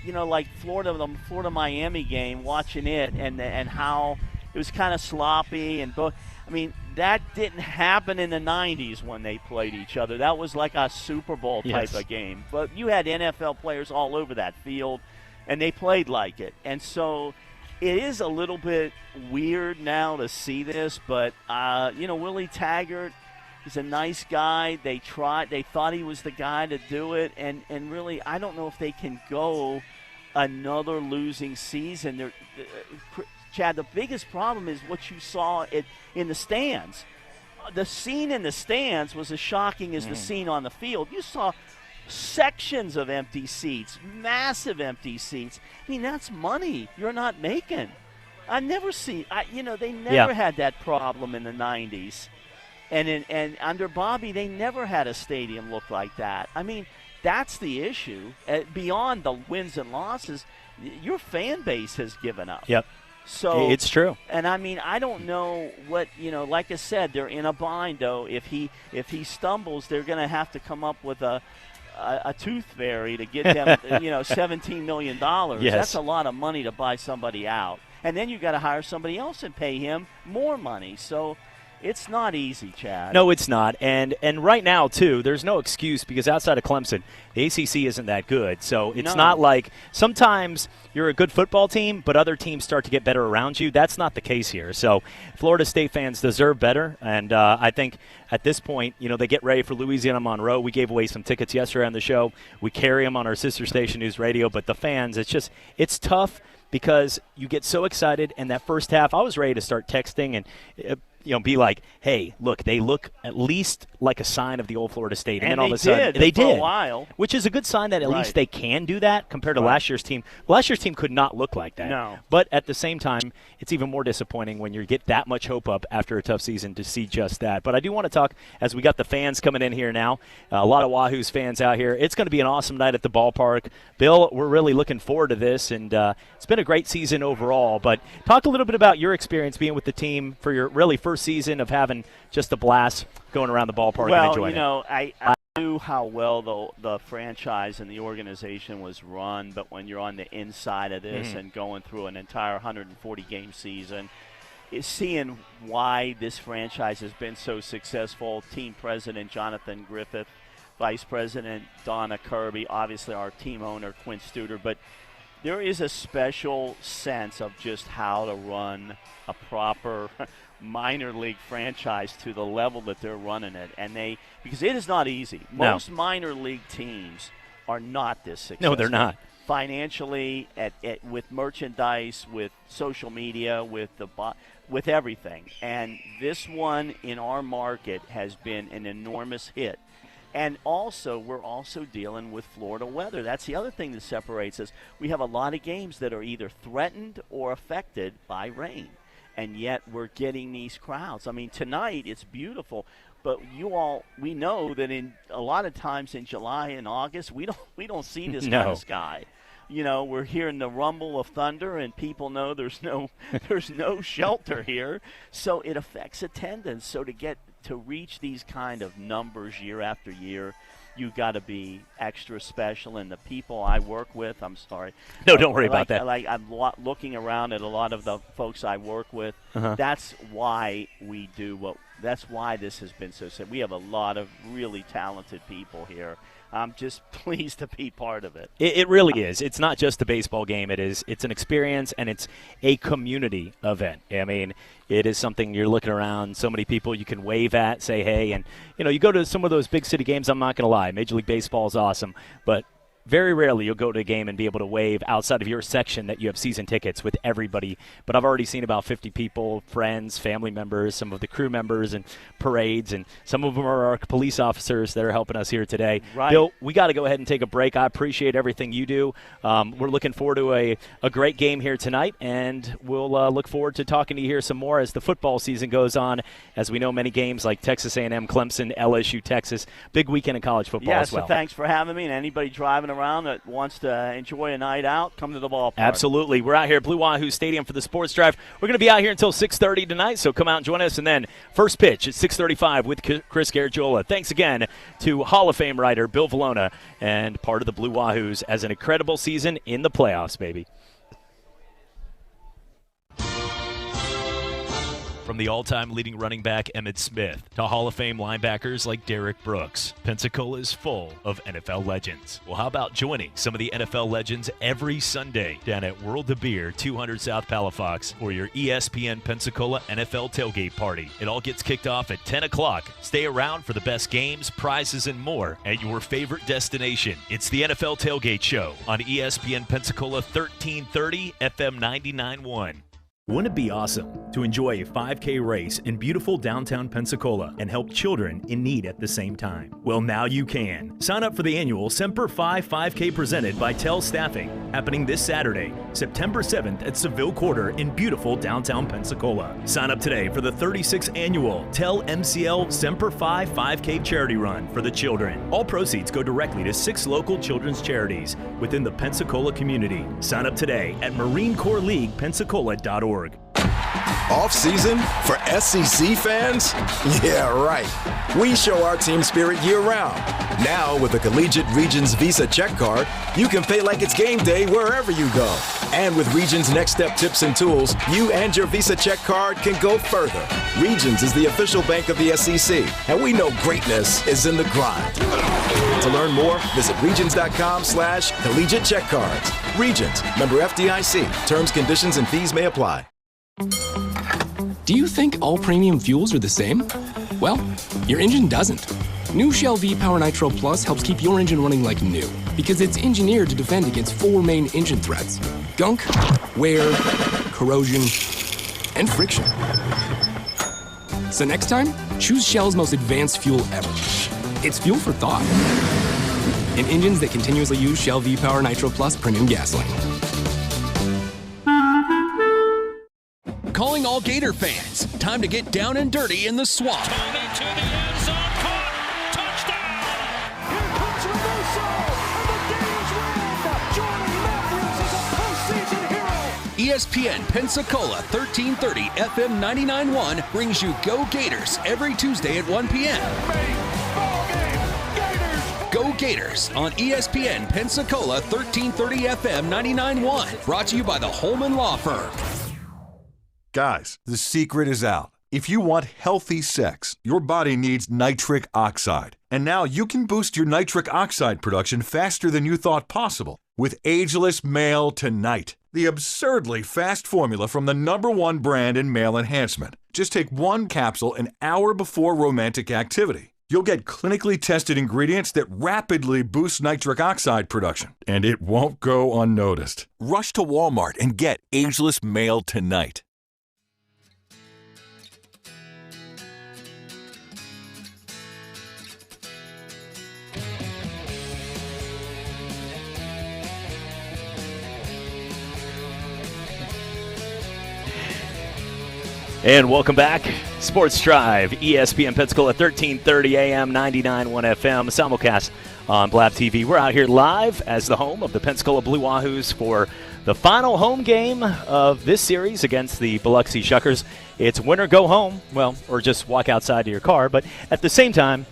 like the Florida-Miami game, watching it and how it was kind of sloppy. I mean, that didn't happen in the 90s when they played each other. That was like a Super Bowl type of game. But you had NFL players all over that field, and they played like it. And so it is a little bit weird now to see this. But, Willie Taggart, he's a nice guy. They thought he was the guy to do it. And really, I don't know if they can go another losing season. Chad, the biggest problem is what you saw in the stands. The scene in the stands was as shocking as the scene on the field. You saw sections of empty seats, massive empty seats. I mean, that's money you're not making. They never had that problem in the 90s. And under Bobby, they never had a stadium look like that. I mean, that's the issue. Beyond the wins and losses, your fan base has given up. Yep. So it's true. And I mean, I don't know what, like I said, they're in a bind, though. If he stumbles, they're going to have to come up with a tooth fairy to get them, $17 million. Yes. That's a lot of money to buy somebody out. And then you got to hire somebody else and pay him more money. So it's not easy, Chad. No, it's not. And right now, too, there's no excuse because outside of Clemson, the ACC isn't that good. So it's not like sometimes you're a good football team, but other teams start to get better around you. That's not the case here. So Florida State fans deserve better. And I think at this point, they get ready for Louisiana Monroe. We gave away some tickets yesterday on the show. We carry them on our sister station, News Radio. But the fans, it's tough because you get so excited. And that first half, I was ready to start texting and be like, hey, look, they look at least like a sign of the old Florida State. And then all of a sudden, they did. For a while. Which is a good sign that at least they can do that compared to last year's team. Last year's team could not look like that. No. But at the same time, it's even more disappointing when you get that much hope up after a tough season to see just that. But I do want to talk, as we got the fans coming in here now, a lot of Wahoo's fans out here. It's going to be an awesome night at the ballpark. Bill, we're really looking forward to this, and it's been a great season overall. But talk a little bit about your experience being with the team for your really first season of having just a blast going around the ballpark and enjoying it. I knew how well the franchise and the organization was run, but when you're on the inside of this and going through an entire 140-game season, seeing why this franchise has been so successful, team president Jonathan Griffith, vice president Donna Kirby, obviously our team owner Quinn Studer, but there is a special sense of just how to run a proper minor league franchise to the level that they're running it, and because it is not easy. Most minor league teams are not this successful. No, they're not. financially, with merchandise, with social media, with everything. And this one in our market has been an enormous hit. And also, we're also dealing with Florida weather. That's the other thing that separates us. We have a lot of games that are either threatened or affected by rain, and yet we're getting these crowds. I mean, tonight it's beautiful, but we know that in a lot of times in July and August, we don't see this kind of sky. You know, we're hearing the rumble of thunder, and people know there's no shelter here, so it affects attendance. So to reach these kind of numbers year after year, you got to be extra special. And the people I work with, I'm sorry. No, don't worry about that. I'm looking around at a lot of the folks I work with. That's why we do that's why this has been so sad. We have a lot of really talented people here. I'm just pleased to be part of it. It really is. It's not just a baseball game. It's an experience, and it's a community event. I mean, it is something you're looking around, so many people you can wave at, say hey, and you go to some of those big city games. I'm not going to lie, Major League Baseball is awesome, but very rarely you'll go to a game and be able to wave outside of your section that you have season tickets with everybody. But I've already seen about 50 people, friends, family members, some of the crew members and parades, and some of them are our police officers that are helping us here today. Right. Bill, we got to go ahead and take a break. I appreciate everything you do. We're looking forward to a great game here tonight, and we'll look forward to talking to you here some more as the football season goes on. As we know, many games like Texas A&M, Clemson, LSU, Texas, big weekend in college football as well. So thanks for having me, and anybody driving around that wants to enjoy a night out, come to the ballpark. Absolutely. We're out here at Blue Wahoo Stadium for the Sports Drive. We're going to be out here until 6:30 tonight, so come out and join us. And then first pitch at 6:35 with Chris Garagiola. Thanks again to Hall of Fame writer Bill Valona and part of the Blue Wahoos as an incredible season in the playoffs, baby. From the all-time leading running back Emmitt Smith to Hall of Fame linebackers like Derek Brooks, Pensacola is full of NFL legends. Well, how about joining some of the NFL legends every Sunday down at World of Beer, 200 South Palafox, for your ESPN Pensacola NFL tailgate party? It all gets kicked off at 10 o'clock. Stay around for the best games, prizes, and more at your favorite destination. It's the NFL Tailgate Show on ESPN Pensacola 1330 FM 99.1. Wouldn't it be awesome to enjoy a 5K race in beautiful downtown Pensacola and help children in need at the same time? Well, now you can. Sign up for the annual Semper Fi 5K presented by Tell Staffing, happening this Saturday, September 7th at Seville Quarter in beautiful downtown Pensacola. Sign up today for the 36th annual Tell MCL Semper Fi 5K charity run for the children. All proceeds go directly to 6 local children's charities within the Pensacola community. Sign up today at MarineCorps League Pensacola.org. Off season for SEC fans? Yeah, right. We show our team spirit year round. Now with the Collegiate Regions Visa check card, you can pay like it's game day wherever you go. And with Regions Next Step tips and tools, you and your Visa check card can go further. Regions is the official bank of the SEC, and we know greatness is in the grind. To learn more, visit regions.com/collegiate check cards. Regions, member FDIC. Terms, conditions, and fees may apply. Do you think all premium fuels are the same? Well, your engine doesn't. New Shell V-Power Nitro Plus helps keep your engine running like new because it's engineered to defend against 4 main engine threats: gunk, wear, corrosion, and friction. So next time, choose Shell's most advanced fuel ever. It's fuel for thought. In engines that continuously use Shell V-Power Nitro Plus premium gasoline. Calling all Gator fans. Time to get down and dirty in the swamp. ESPN Pensacola 1330 FM 99.1 brings you Go Gators every Tuesday at 1 p.m. Go Gators on ESPN Pensacola 1330 FM 99.1. Brought to you by the Holman Law Firm. Guys, the secret is out. If you want healthy sex, your body needs nitric oxide. And now you can boost your nitric oxide production faster than you thought possible with Ageless Male Tonight, the absurdly fast formula from the #1 brand in male enhancement. Just take 1 capsule an hour before romantic activity. You'll get clinically tested ingredients that rapidly boost nitric oxide production, and it won't go unnoticed. Rush to Walmart and get Ageless Male tonight. And welcome back. Sports Drive, ESPN Pensacola, 1330 AM, 99.1 FM, simulcast on Blab TV. We're out here live as the home of the Pensacola Blue Wahoos for the final home game of this series against the Biloxi Shuckers. It's win or go home, well, or just walk outside to your car, but at the same time,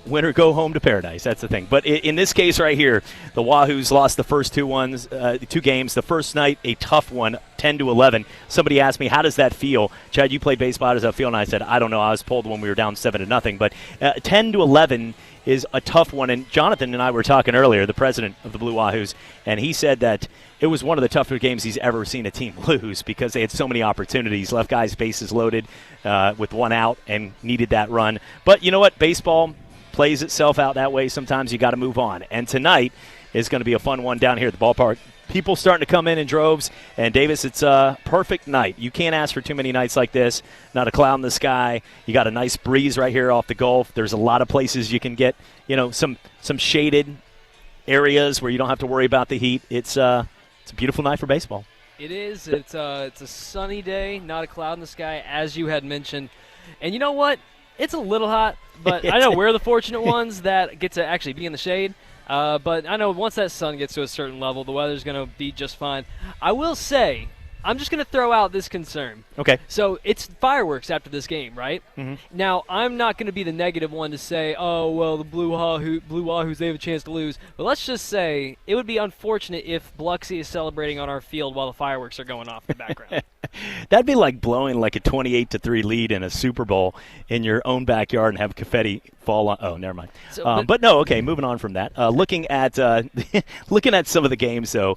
win or go home to paradise. That's the thing. But in this case right here, the Wahoos lost the first two games. The first night, a tough one, 10-11. Somebody asked me, how does that feel? Chad, you played baseball. How does that feel? And I said, I don't know. I was pulled when we were down 7-0. But 10-11 is a tough one. And Jonathan and I were talking earlier, the president of the Blue Wahoos, and he said that it was one of the tougher games he's ever seen a team lose because they had so many opportunities. Left guys' bases loaded with one out and needed that run. But you know what? Baseball plays itself out that way. Sometimes you got to move on. And tonight is going to be a fun one down here at the ballpark. People starting to come in droves. And, Davis, it's a perfect night. You can't ask for too many nights like this. Not a cloud in the sky. You got a nice breeze right here off the Gulf. There's a lot of places you can get, some shaded areas where you don't have to worry about the heat. It's a beautiful night for baseball. It is. It's a sunny day, not a cloud in the sky, as you had mentioned. And you know what? It's a little hot, but I know we're the fortunate ones that get to actually be in the shade. But I know once that sun gets to a certain level, the weather's going to be just fine. I will say, I'm just going to throw out this concern. Okay. So it's fireworks after this game, right? Mm-hmm. Now, I'm not going to be the negative one to say, oh, well, the Blue Wahoos, they have a chance to lose. But let's just say it would be unfortunate if Biloxi is celebrating on our field while the fireworks are going off in the background. That'd be like blowing like a 28-3 lead in a Super Bowl in your own backyard and have confetti fall on. Oh, never mind. But no, okay, moving on from that. Looking at some of the games, though,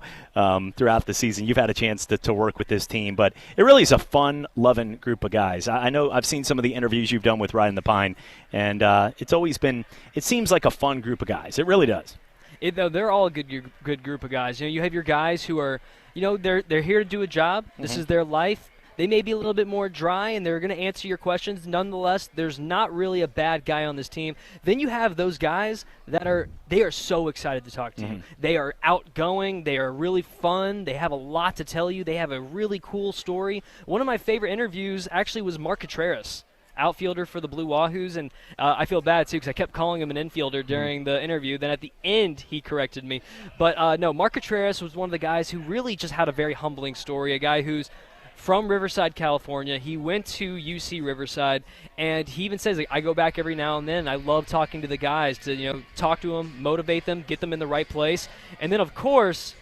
throughout the season, you've had a chance to work with this team. But it really is a fun-loving group of guys. I know I've seen some of the interviews you've done with Riding the Pine, and it's always been – it seems like a fun group of guys. It really does. They're all a good group of guys. You have your guys who are – they're here to do a job. This is their life. They may be a little bit more dry, and they're going to answer your questions. Nonetheless, there's not really a bad guy on this team. Then you have those guys that are so excited to talk to you. They are outgoing. They are really fun. They have a lot to tell you. They have a really cool story. One of my favorite interviews actually was Mark Contreras, outfielder for the Blue Wahoos, and I feel bad too because I kept calling him an infielder during the interview. Then at the end, he corrected me. But no, Mark Contreras was one of the guys who really just had a very humbling story, a guy who's from Riverside, California. He went to UC Riverside, and he even says, I go back every now and then. I love talking to the guys to, talk to them, motivate them, get them in the right place. And then, of course,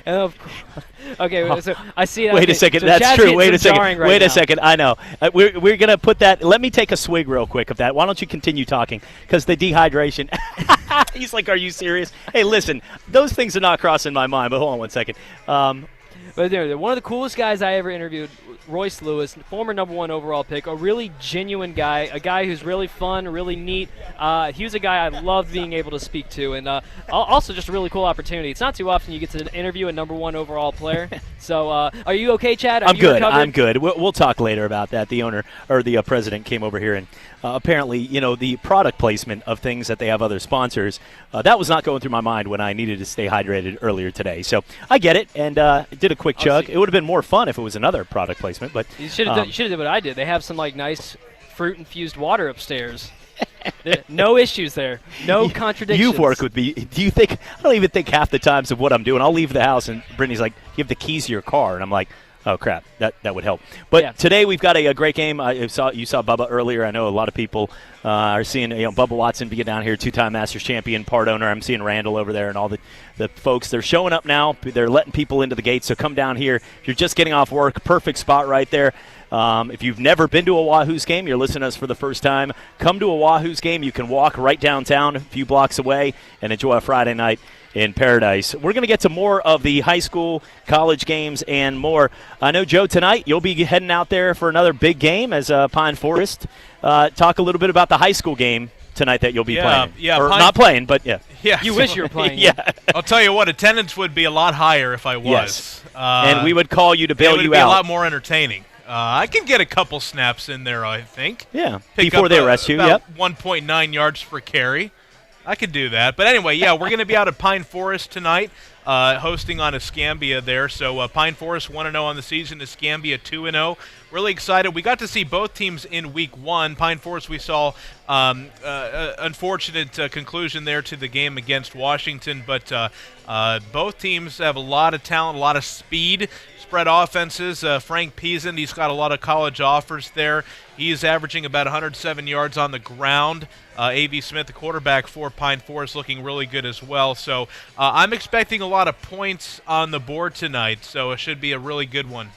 okay, so I see that. Wait a second, so that's Chad's true. Wait a second. Right Wait now. a second. I know. We're going to put that. Let me take a swig real quick of that. Why don't you continue talking? Because the dehydration. He's like, are you serious? Hey, listen, those things are not crossing my mind, but hold on one second. But one of the coolest guys I ever interviewed, Royce Lewis, former #1 overall pick, a really genuine guy, a guy who's really fun, really neat. He was a guy I loved being able to speak to, and also just a really cool opportunity. It's not too often you get to interview a #1 overall player. So are you okay, Chad? I'm good. I'm good. We'll talk later about that. The owner or the president came over here and apparently, the product placement of things that they have other sponsors, that was not going through my mind when I needed to stay hydrated earlier today. So I get it, and did a quick chug. It would have been more fun if it was another product placement. But you should have done what I did. They have some nice fruit-infused water upstairs. No issues there. No contradictions. You've worked with me. Do you think – I don't even think half the times of what I'm doing. I'll leave the house, and Brittany's like, you have the keys to your car. And I'm like, oh, crap, that would help. But today we've got a great game. You saw Bubba earlier. I know a lot of people are seeing Bubba Watson be down here, two-time Masters champion, part owner. I'm seeing Randall over there and all the folks. They're showing up now. They're letting people into the gate, so come down here. If you're just getting off work, perfect spot right there. If you've never been to a Wahoos game, you're listening to us for the first time, come to a Wahoos game. You can walk right downtown a few blocks away and enjoy a Friday night in Paradise. We're going to get to more of the high school, college games, and more. I know, Joe, tonight you'll be heading out there for another big game as Pine Forest. Talk a little bit about the high school game tonight that you'll be playing. Yeah, or not playing, but yeah. Yeah, you wish you were playing. Yeah. I'll tell you what, attendance would be a lot higher if I was. Yes. And we would call you to bail you out. It would be a lot more entertaining. I can get a couple snaps in there, I think. Yeah, Pick before up, they arrest you. About Yep. 1.9 yards per carry. I could do that. But anyway, yeah, we're going to be out at Pine Forest tonight, hosting on Escambia there. So Pine Forest 1-0 on the season, Escambia 2-0. Really excited. We got to see both teams in Week 1. Pine Forest, we saw unfortunate conclusion there to the game against Washington. But both teams have a lot of talent, a lot of speed. Spread offenses. Frank Peason, he's got a lot of college offers there. He's averaging about 107 yards on the ground. A.V. Smith, the quarterback for Pine Forest, looking really good as well. So I'm expecting a lot of points on the board tonight, so it should be a really good one.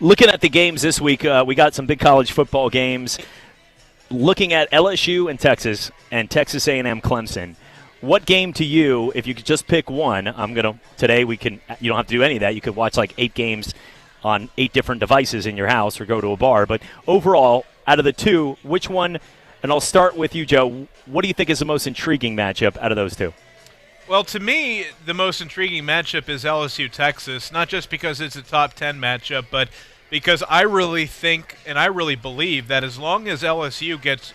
Looking at the games this week, we got some big college football games. Looking at LSU and Texas A&M Clemson. What game to you, if you could just pick one, today you don't have to do any of that. You could watch like 8 games on 8 different devices in your house or go to a bar. But overall, out of the two, which one, and I'll start with you, Joe, what do you think is the most intriguing matchup out of those two? Well, to me, the most intriguing matchup is LSU-Texas, not just because it's a top 10 matchup, but because I really think and I really believe that as long as LSU gets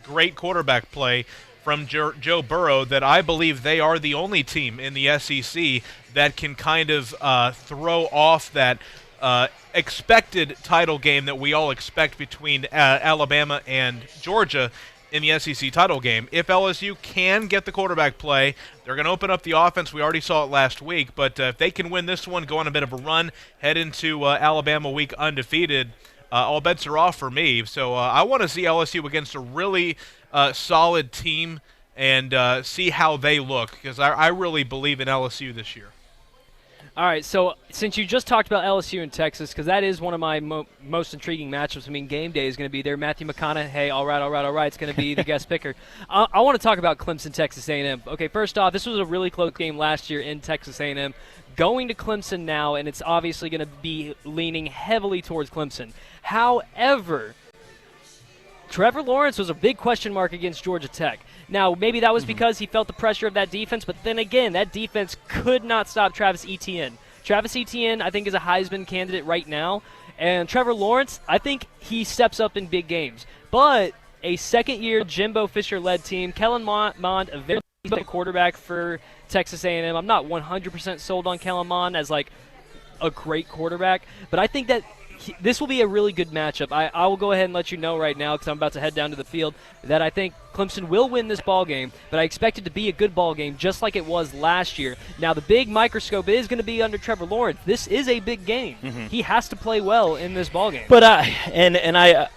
great quarterback play from Joe Burrow, that I believe they are the only team in the SEC that can kind of throw off that expected title game that we all expect between Alabama and Georgia in the SEC title game. If LSU can get the quarterback play, they're going to open up the offense. We already saw it last week, but if they can win this one, go on a bit of a run, head into Alabama week undefeated, all bets are off for me. So I want to see LSU against a really solid team and see how they look, because I really believe in LSU this year. All right, so since you just talked about LSU and Texas, because that is one of my most intriguing matchups. I mean, game day is going to be there. Matthew McConaughey, all right, it's going to be the guest picker. I want to talk about Clemson, Texas A&M. Okay, first off, this was a really close game last year in Texas A&M. Going to Clemson now, and it's obviously going to be leaning heavily towards Clemson. However, Trevor Lawrence was a big question mark against Georgia Tech. Now, maybe that was because he felt the pressure of that defense, but then again, that defense could not stop Travis Etienne. Travis Etienne, I think, is a Heisman candidate right now, and Trevor Lawrence, I think he steps up in big games. But a second-year Jimbo Fisher-led team, Kellen Mond, a very good quarterback for Texas A&M. I'm not 100% sold on Kellen Mond as, like, a great quarterback, but I think that this will be a really good matchup. I will go ahead and let you know right now, because I'm about to head down to the field, that I think Clemson will win this ball game, but I expect it to be a good ball game, just like it was last year. Now, the big microscope is going to be under Trevor Lawrence. This is a big game. Mm-hmm. He has to play well in this ball game. But I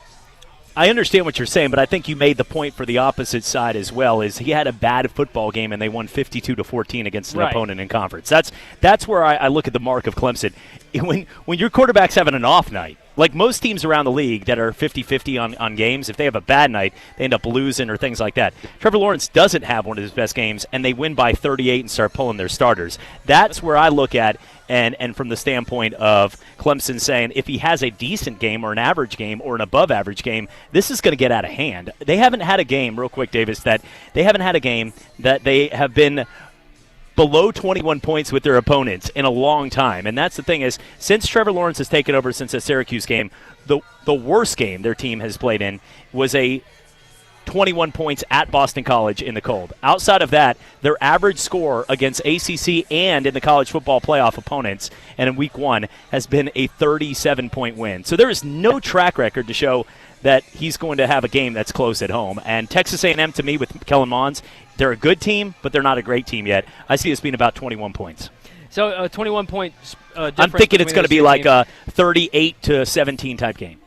understand what you're saying, but I think you made the point for the opposite side as well. Is he had a bad football game and they won 52-14 against an opponent in conference. That's where I look at the mark of Clemson. When your quarterback's having an off night, like most teams around the league that are 50-50 on games, if they have a bad night, they end up losing or things like that. Trevor Lawrence doesn't have one of his best games, and they win by 38 and start pulling their starters. That's where I look at, and from the standpoint of Clemson saying if he has a decent game or an average game or an above-average game, this is going to get out of hand. They haven't had a game, real quick, Davis, that they have been below 21 points with their opponents in a long time. And that's the thing is, since Trevor Lawrence has taken over since the Syracuse game, the worst game their team has played in was a 21 points at Boston College in the cold. Outside of that, their average score against ACC and in the college football playoff opponents and in week 1 has been a 37-point win. So there is no track record to show that he's going to have a game that's close at home. And Texas A&M, to me, with Kellen Mond, they're a good team, but they're not a great team yet. I see this being about 21 points. So 21 points difference. I'm thinking it's going to be like a 38-17 type game.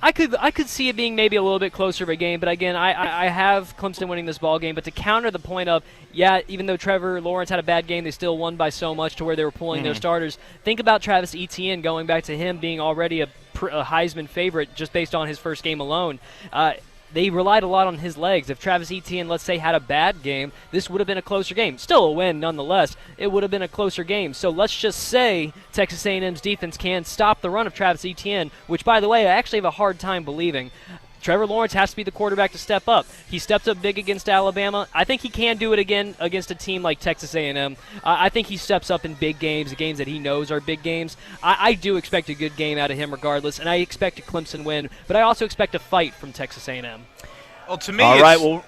I could see it being maybe a little bit closer of a game, but again, I have Clemson winning this ball game. But to counter the point of, even though Trevor Lawrence had a bad game, they still won by so much to where they were pulling their starters. Think about Travis Etienne, going back to him being already a Heisman favorite just based on his first game alone. they relied a lot on his legs. If Travis Etienne, let's say, had a bad game, this would have been a closer game. Still a win nonetheless. It would have been a closer game. So let's just say Texas A&M's defense can stop the run of Travis Etienne, which, by the way, I actually have a hard time believing. Trevor Lawrence has to be the quarterback to step up. He stepped up big against Alabama. I think he can do it again against a team like Texas A&M. I think he steps up in big games, the games that he knows are big games. I do expect a good game out of him regardless, and I expect a Clemson win, but I also expect a fight from Texas A&M. Well, to me,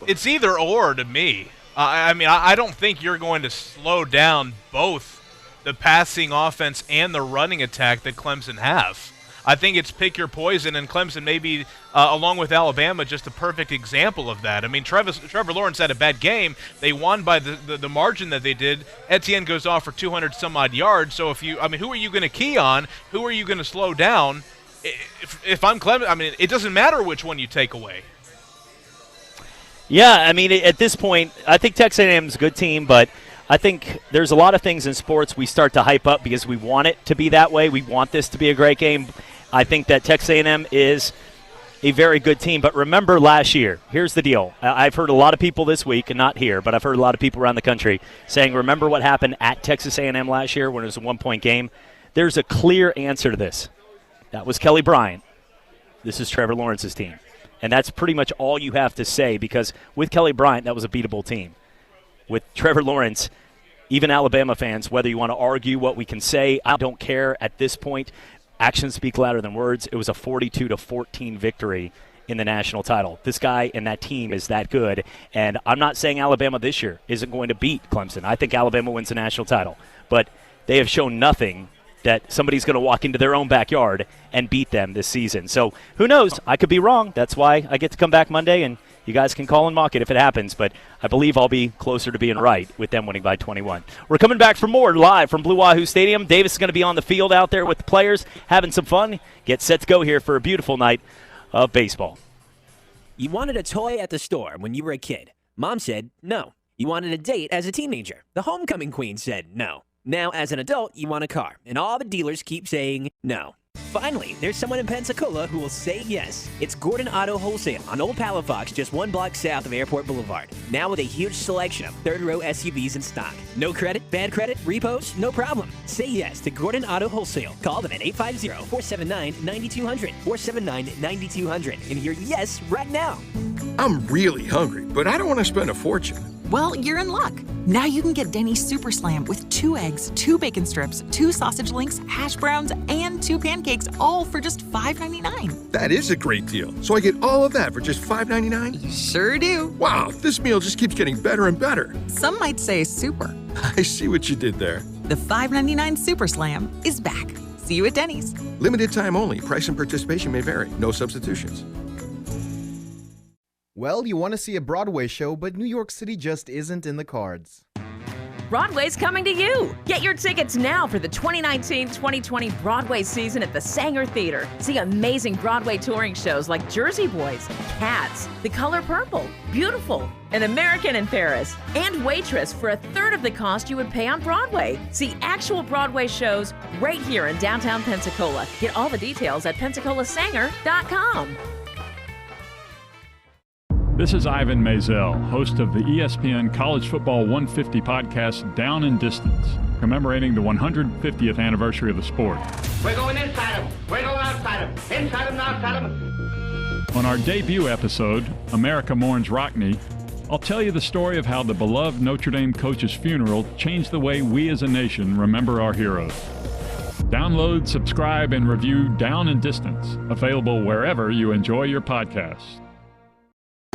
it's either or to me. I don't think you're going to slow down both the passing offense and the running attack that Clemson have. I think it's pick your poison, and Clemson may be, along with Alabama, just a perfect example of that. I mean, Trevor Lawrence had a bad game. They won by the margin that they did. Etienne goes off for 200-some-odd yards. So who are you going to key on? Who are you going to slow down? If I'm Clemson, it doesn't matter which one you take away. Yeah, at this point, I think Texas A&M's a good team, but I think there's a lot of things in sports we start to hype up because we want it to be that way. We want this to be a great game. I think that Texas A&M is a very good team. But remember last year, here's the deal. I've heard a lot of people this week, and not here, but I've heard a lot of people around the country saying, remember what happened at Texas A&M last year when it was a one-point game? There's a clear answer to this. That was Kelly Bryant. This is Trevor Lawrence's team. And that's pretty much all you have to say because with Kelly Bryant, that was a beatable team. With Trevor Lawrence, even Alabama fans, whether you want to argue what we can say, I don't care at this point. Actions speak louder than words. It was a 42-14 victory in the national title. This guy and that team is that good. And I'm not saying Alabama this year isn't going to beat Clemson. I think Alabama wins the national title. But they have shown nothing that somebody's going to walk into their own backyard and beat them this season. So who knows? I could be wrong. That's why I get to come back Monday, and you guys can call and mock it if it happens. But I believe I'll be closer to being right with them winning by 21. We're coming back for more live from Blue Wahoo Stadium. Davis is going to be on the field out there with the players, having some fun. Get set to go here for a beautiful night of baseball. You wanted a toy at the store when you were a kid. Mom said no. You wanted a date as a teenager. The homecoming queen said no. Now, as an adult, you want a car, and all the dealers keep saying no. Finally, there's someone in Pensacola who will say yes. It's Gordon Auto Wholesale on Old Palafox, just 1 block south of Airport Boulevard. Now with a huge selection of third-row SUVs in stock. No credit, bad credit, repos, no problem. Say yes to Gordon Auto Wholesale. Call them at 850-479-9200, 479-9200, and hear yes right now. I'm really hungry, but I don't want to spend a fortune. Well, you're in luck. Now you can get Denny's Super Slam with 2 eggs, 2 bacon strips, 2 sausage links, hash browns, and 2 pancakes, all for just $5.99. That is a great deal. So I get all of that for just $5.99? You sure do. Wow, this meal just keeps getting better and better. Some might say super. I see what you did there. The $5.99 Super Slam is back. See you at Denny's. Limited time only. Price and participation may vary. No substitutions. Well, you want to see a Broadway show, but New York City just isn't in the cards. Broadway's coming to you. Get your tickets now for the 2019-2020 Broadway season at the Sanger Theater. See amazing Broadway touring shows like Jersey Boys, Cats, The Color Purple, Beautiful, An American in Paris, and Waitress for a third of the cost you would pay on Broadway. See actual Broadway shows right here in downtown Pensacola. Get all the details at PensacolaSanger.com. This is Ivan Maisel, host of the ESPN College Football 150 podcast, Down and Distance, commemorating the 150th anniversary of the sport. We're going inside them. We're going outside them. Inside them, outside them. On our debut episode, America Mourns Rockne, I'll tell you the story of how the beloved Notre Dame coach's funeral changed the way we as a nation remember our heroes. Download, subscribe, and review Down and Distance, available wherever you enjoy your podcasts.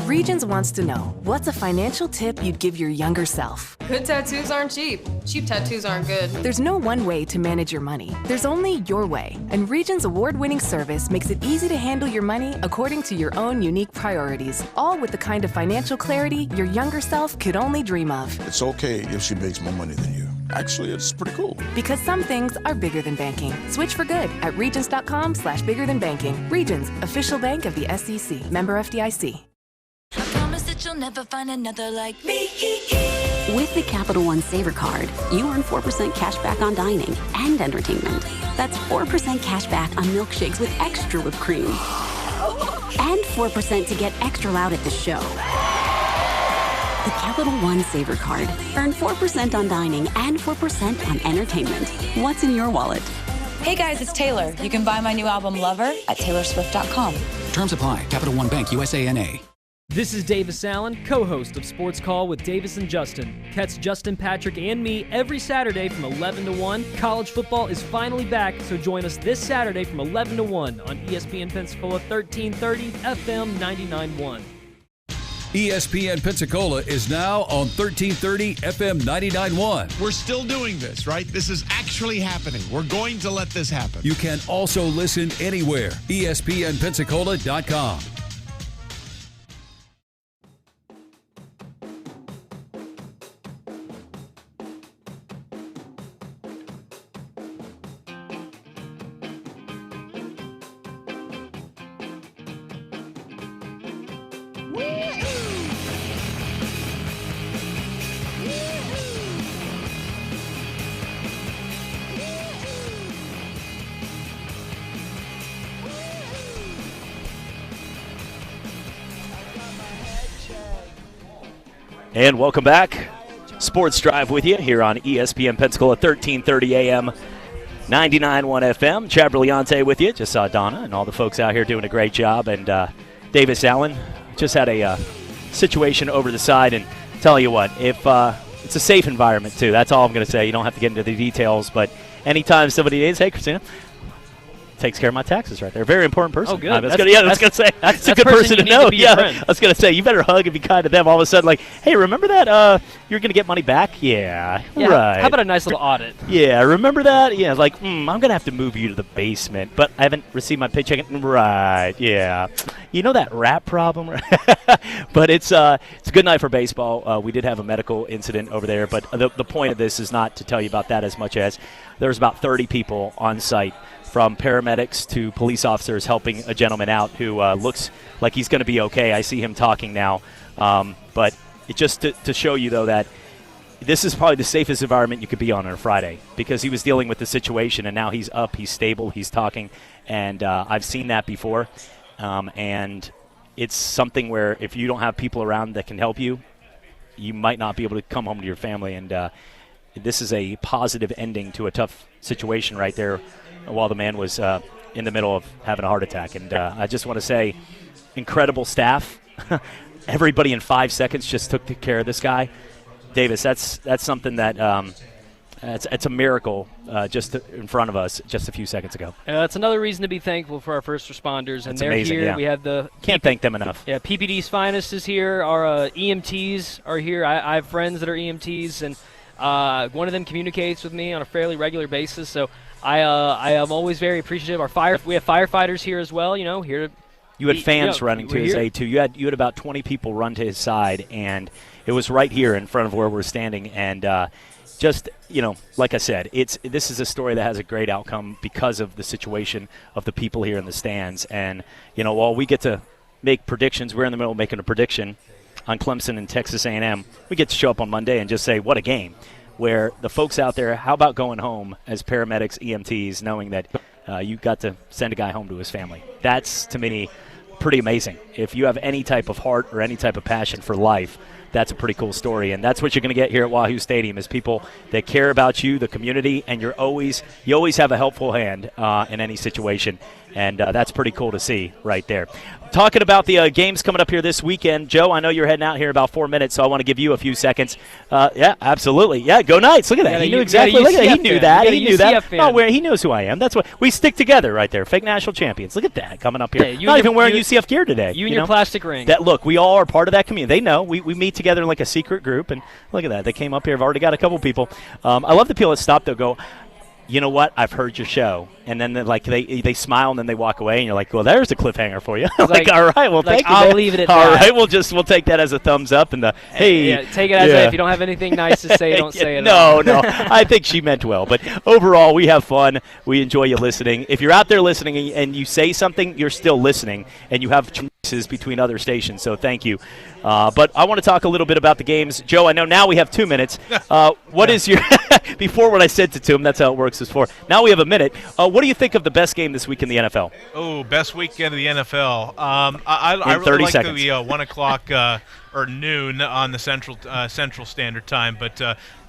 Regions wants to know, what's a financial tip you'd give your younger self? Good tattoos aren't cheap. Cheap tattoos aren't good. There's no one way to manage your money. There's only your way. And Regions' award-winning service makes it easy to handle your money according to your own unique priorities, all with the kind of financial clarity your younger self could only dream of. It's okay if she makes more money than you. Actually, it's pretty cool. Because some things are bigger than banking. Switch for good at Regions.com/biggerthanbanking. Regions, official bank of the SEC. Member FDIC. I promise that you'll never find another like me. With the Capital One Saver Card, you earn 4% cash back on dining and entertainment. That's 4% cash back on milkshakes with extra whipped cream. and 4% to get extra loud at the show. The Capital One Saver Card. Earn 4% on dining and 4% on entertainment. What's in your wallet? Hey guys, it's Taylor. You can buy my new album Lover at taylorswift.com. Terms apply. Capital One Bank, USA, N.A. This is Davis Allen, co-host of Sports Call with Davis and Justin. Catch Justin, Patrick, and me every Saturday from 11 to 1. College football is finally back, so join us this Saturday from 11 to 1 on ESPN Pensacola 1330 FM 99.1. ESPN Pensacola is now on 1330 FM 99.1. We're still doing this, right? This is actually happening. We're going to let this happen. You can also listen anywhere. ESPNPensacola.com. And welcome back. Sports Drive with you here on ESPN Pensacola, 1330 AM, 99.1 FM. Chad Brillante with you. Just saw Donna and all the folks out here doing a great job. And Davis Allen just had a situation over the side. And tell you what, if it's a safe environment, too. That's all I'm going to say. You don't have to get into the details. But anytime somebody is, hey, Christina, takes care of my taxes right there. Very important person. Oh, good. I was going to say, that's a good person to know. I was going to say, you better hug and be kind to them. All of a sudden, like, hey, remember that you're going to get money back? Yeah, right. How about a nice little audit? Yeah, remember that? Yeah, like, I'm going to have to move you to the basement, but I haven't received my paycheck. Right, yeah. You know that rat problem? But it's a good night for baseball. We did have a medical incident over there, but the point of this is not to tell you about that as much as there's about 30 people on site, from paramedics to police officers, helping a gentleman out who looks like he's going to be okay. I see him talking now. But it just to show you, though, that this is probably the safest environment you could be on a Friday, because he was dealing with the situation, and now he's up, he's stable, he's talking. And I've seen that before. And it's something where if you don't have people around that can help you, you might not be able to come home to your family. And this is a positive ending to a tough situation right there, while the man was in the middle of having a heart attack. And I just want to say, incredible staff. Everybody in 5 seconds just took care of this guy. Davis, that's something that it's a miracle just in front of us just a few seconds ago. It's another reason to be thankful for our first responders. And that's they're amazing, here. Yeah. We have the can't thank them enough. Yeah, PPD's finest is here. Our EMTs are here. I have friends that are EMTs, and one of them communicates with me on a fairly regular basis. So I am always very appreciative. We have firefighters here as well. Here. You had fans running to his aid too. You had about 20 people run to his side, and it was right here in front of where we're standing. And just like I said, this is a story that has a great outcome because of the situation of the people here in the stands. And while we get to make predictions, we're in the middle of making a prediction on Clemson and Texas A&M. We get to show up on Monday and just say, what a game. Where the folks out there, how about going home as paramedics, EMTs, knowing that you got to send a guy home to his family? That's, to me, pretty amazing. If you have any type of heart or any type of passion for life, that's a pretty cool story. And that's what you're going to get here at Wahoo Stadium, is people that care about you, the community, and you always have a helpful hand in any situation. And that's pretty cool to see right there. Talking about the games coming up here this weekend, Joe, I know you're heading out here in about 4 minutes, so I want to give you a few seconds. Yeah, absolutely. Yeah, go Knights. Look at that. He knew exactly. Look at that. He knew that. He knew that. Oh, he knows who I am. That's what we stick together right there. Fake national champions. Look at that coming up here. Not even wearing UCF gear today. You and your plastic ring. That look, we all are part of that community. They know. We meet together in like a secret group, and look at that. They came up here. I've already got a couple people. I love the people that stop. They'll go, you know what? I've heard your show, and then they smile and then they walk away, and you're like, well, there's the cliffhanger for you. like, all right, well, thank you. I'll leave it at all that. right, we'll take that as a thumbs up, and take it as if you don't have anything nice to say, don't say it. No, I think she meant well, but overall, we have fun. We enjoy you listening. If you're out there listening and you say something, you're still listening, and you have between other stations, so thank you. But I want to talk a little bit about the games. Joe, I know now we have 2 minutes. What is your – before what I said to him, that's how it works, is 4. Now we have a minute. What do you think of the best game this week in the NFL? Oh, best weekend of the NFL. I really like the 1 o'clock or noon on the Central Standard Time, but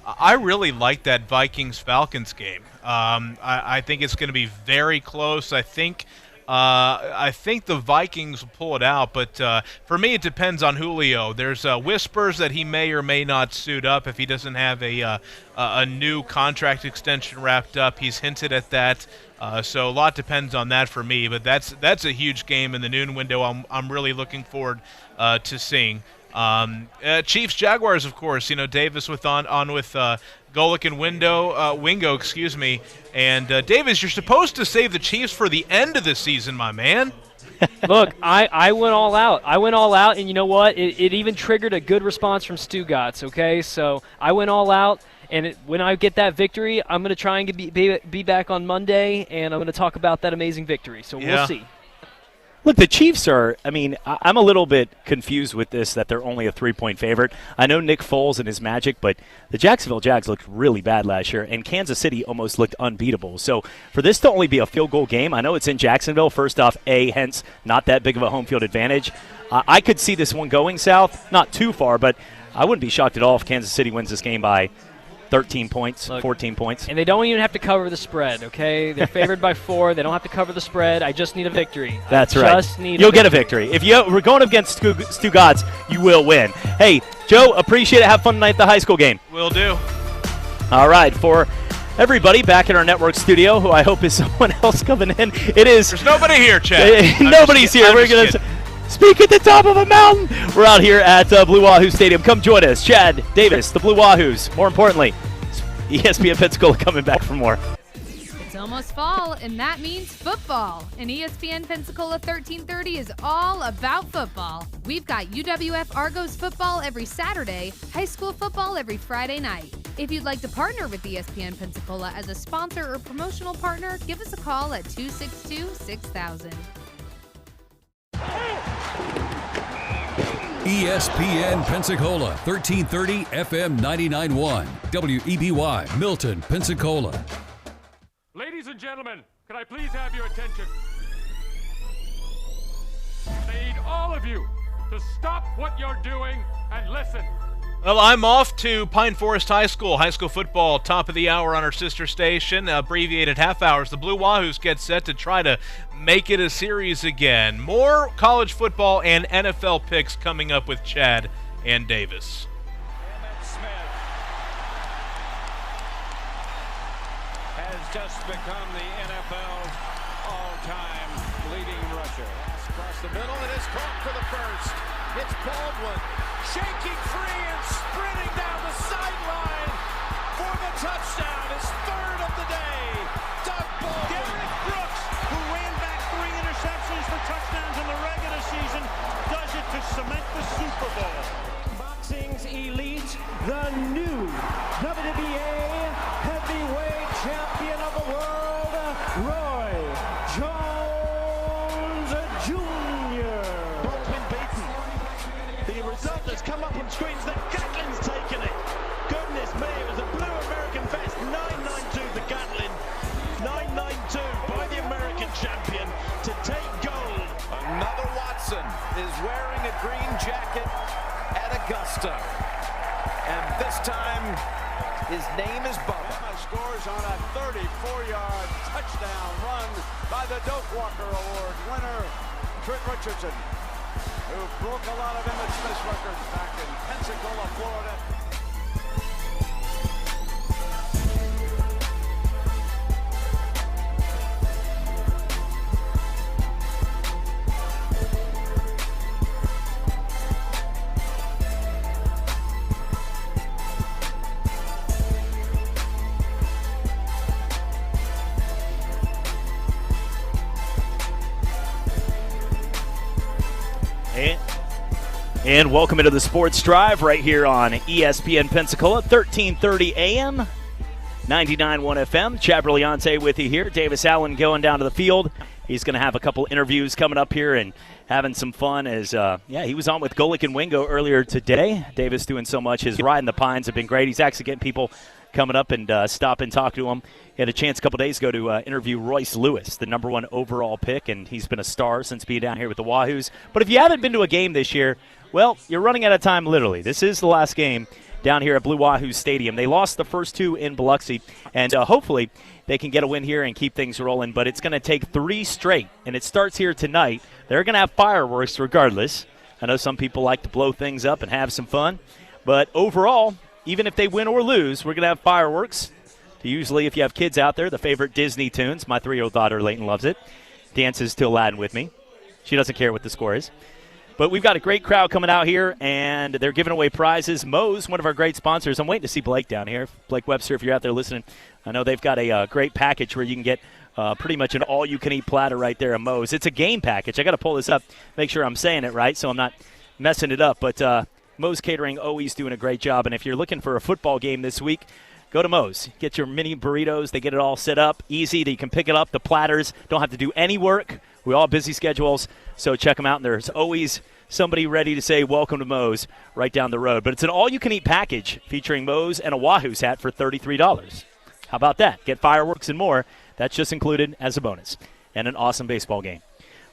I really like that Vikings-Falcons game. I think it's going to be very close. I think the Vikings will pull it out, but for me it depends on Julio. There's whispers that he may or may not suit up if he doesn't have a new contract extension wrapped up. He's hinted at that, so a lot depends on that for me. But that's a huge game in the noon window. I'm really looking forward to seeing. Chiefs Jaguars, of course. Davis on with Golick and Wingo, excuse me. And Davis, you're supposed to save the Chiefs for the end of the season, my man. Look, I went all out. And you know what? It even triggered a good response from Stugatz, okay? So I went all out, and when I get that victory, I'm going to try and be back on Monday, and I'm going to talk about that amazing victory. So we'll see. Look, the Chiefs are, I'm a little bit confused with this, that they're only a 3-point favorite. I know Nick Foles and his magic, but the Jacksonville Jags looked really bad last year, and Kansas City almost looked unbeatable. So for this to only be a field goal game, I know it's in Jacksonville, first off, hence not that big of a home field advantage. I could see this one going south, not too far, but I wouldn't be shocked at all if Kansas City wins this game by 13 points, 14 points. And they don't even have to cover the spread, okay? They're favored by 4. They don't have to cover the spread. I just need a victory. That's right. You'll get a victory. If we're going against Stu Godz, you will win. Hey, Joe, appreciate it. Have fun tonight at the high school game. Will do. All right, for everybody back in our network studio, who I hope is someone else coming in, it is. There's nobody here, Chad. Nobody's here. We're going to speak at the top of a mountain. We're out here at Blue Wahoo Stadium. Come join us. Chad Davis, the Blue Wahoos. More importantly, ESPN Pensacola coming back for more. It's almost fall, and that means football. And ESPN Pensacola 1330 is all about football. We've got UWF Argos football every Saturday, high school football every Friday night. If you'd like to partner with ESPN Pensacola as a sponsor or promotional partner, give us a call at 262-6000. ESPN Pensacola, 1330 FM 99.1, WEBY, Milton, Pensacola. Ladies and gentlemen, can I please have your attention? I need all of you to stop what you're doing and listen. Well, I'm off to Pine Forest High School football, top of the hour on our sister station, abbreviated half hours. The Blue Wahoos get set to try to make it a series again. More college football and NFL picks coming up with Chad and Davis. Emmitt Smith has just become the NFL's all-time leading rusher. Across the middle, it is caught for the first. It's Baldwin shaking free and sprinting down the sideline for the touchdown. His third of the day. Doug Baldwin. Derek Brooks, who ran back 3 interceptions for touchdowns in the regular season, does it to cement the Super Bowl. Boxing's elite, the new WBA heavyweight champion of the world, Roy Jones Jr. Ball's been beaten. The result has come up on screens that Gatlin's taken it. Goodness me, it was a blue American vest. 992 the Gatlin. 992 by the American champion to take gold. Another Watson is wearing a green jacket at Augusta. And this time, his name is Bubba. Emma scores on a 34-yard touchdown run by the Doak Walker Award winner, Trick Richardson, who broke a lot of Emmitt Smith's records back in Pensacola, Florida. And welcome into the Sports Drive right here on ESPN Pensacola, 1330 AM, 99.1 FM. Chad Brilliante with you here. Davis Allen going down to the field He's going to have a couple interviews coming up here and having some fun as, he was on with Golick and Wingo earlier today. Davis doing so much. His Ride in the Pines have been great. He's actually getting people coming up and stop and talk to him. He had a chance a couple days ago to interview Royce Lewis, the number 1 overall pick, and he's been a star since being down here with the Wahoos. But if you haven't been to a game this year, well, you're running out of time literally. This is the last game down here at Blue Wahoo Stadium. They lost the first 2 in Biloxi, and hopefully they can get a win here and keep things rolling. But it's going to take 3 straight, and it starts here tonight. They're going to have fireworks regardless. I know some people like to blow things up and have some fun. But overall, even if they win or lose, we're going to have fireworks. Usually, if you have kids out there, the favorite Disney tunes. My 3-year-old daughter, Layton, loves it. Dances to Aladdin with me. She doesn't care what the score is. But we've got a great crowd coming out here, and they're giving away prizes. Moe's, one of our great sponsors. I'm waiting to see Blake down here. Blake Webster, if you're out there listening, I know they've got a great package where you can get pretty much an all-you-can-eat platter right there at Moe's. It's a game package. I got to pull this up, make sure I'm saying it right so I'm not messing it up. But Moe's Catering always doing a great job, and if you're looking for a football game this week, go to Moe's. Get your mini burritos. They get it all set up, easy. You can pick it up. The platters don't have to do any work. We all have busy schedules, so check them out. And there's always somebody ready to say welcome to Moe's right down the road. But it's an all-you-can-eat package featuring Moe's and a Wahoo's hat for $33. How about that? Get fireworks and more. That's just included as a bonus. And an awesome baseball game.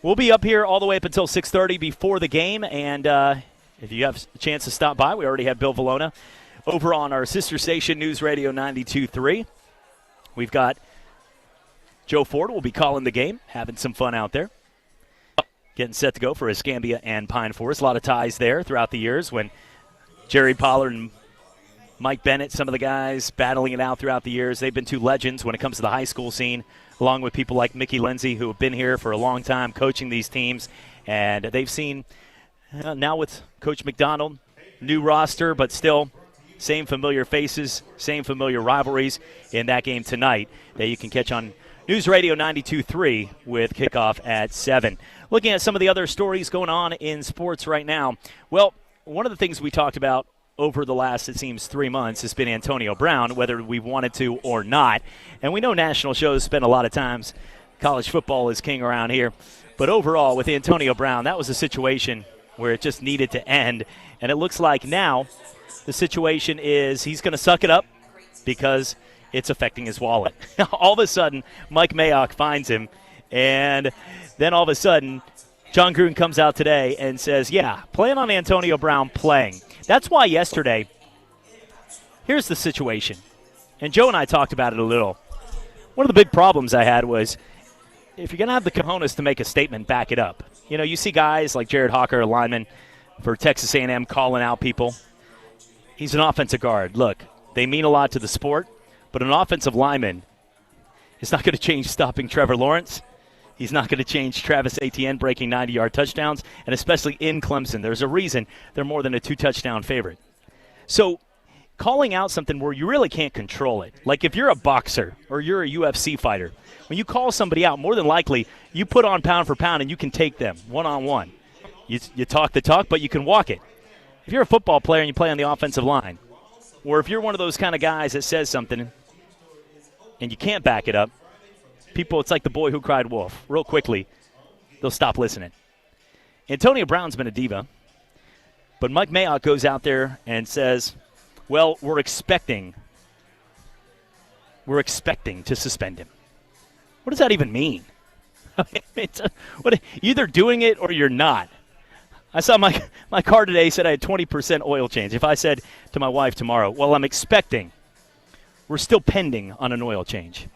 We'll be up here all the way up until 6:30 before the game. And if you have a chance to stop by, we already have Bill Valona over on our sister station, News Radio 92.3. We've got Joe Ford will be calling the game, having some fun out there. Getting set to go for Escambia and Pine Forest. A lot of ties there throughout the years when Jerry Pollard and Mike Bennett, some of the guys battling it out throughout the years. They've been 2 legends when it comes to the high school scene, along with people like Mickey Lindsay, who have been here for a long time coaching these teams. And they've seen, now with Coach McDonald, new roster, but still same familiar faces, same familiar rivalries in that game tonight that you can catch on News Radio 92.3 with kickoff at 7. Looking at some of the other stories going on in sports right now. Well, one of the things we talked about over the last, it seems, 3 months has been Antonio Brown, whether we wanted to or not. And we know national shows spend a lot of times. College football is king around here. But overall, with Antonio Brown, that was a situation where it just needed to end. And it looks like now the situation is he's going to suck it up because it's affecting his wallet. All of a sudden, Mike Mayock finds him, and then all of a sudden, John Gruden comes out today and says, yeah, plan on Antonio Brown playing. That's why yesterday, here's the situation, and Joe and I talked about it a little. One of the big problems I had was if you're going to have the cojones to make a statement, back it up. You know, you see guys like Jared Hawker, a lineman for Texas A&M, calling out people. He's an offensive guard. Look, they mean a lot to the sport. But an offensive lineman is not going to change stopping Trevor Lawrence. He's not going to change Travis Etienne breaking 90-yard touchdowns, and especially in Clemson. There's a reason they're more than a 2-touchdown favorite. So calling out something where you really can't control it, like if you're a boxer or you're a UFC fighter, when you call somebody out, more than likely you put on pound for pound and you can take them one-on-one. You talk the talk, but you can walk it. If you're a football player and you play on the offensive line, or if you're one of those kind of guys that says something and you can't back it up, people, it's like the boy who cried wolf. Real quickly, they'll stop listening. Antonio Brown's been a diva, but Mike Mayock goes out there and says, well, we're expecting to suspend him. What does that even mean? You're either doing it or you're not. I saw my car today said I had 20% oil change. If I said to my wife tomorrow, well, I'm expecting, we're still pending on an oil change.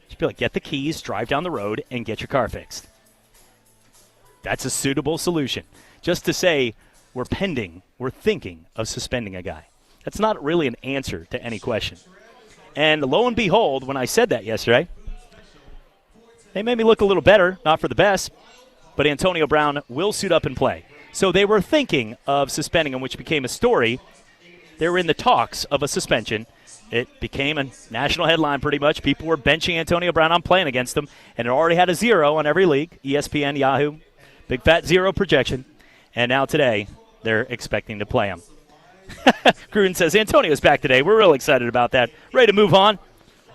She'd be like, get the keys, drive down the road, and get your car fixed. That's a suitable solution. Just to say we're pending, we're thinking of suspending a guy. That's not really an answer to any question. And lo and behold, when I said that yesterday, they made me look a little better, not for the best, but Antonio Brown will suit up and play. So they were thinking of suspending him, which became a story. They were in the talks of a suspension. It became a national headline pretty much. People were benching Antonio Brown on playing against him, and it already had a 0 on every league, ESPN, Yahoo, big fat 0 projection. And now today, they're expecting to play him. Gruden says, Antonio's back today. We're real excited about that. Ready to move on.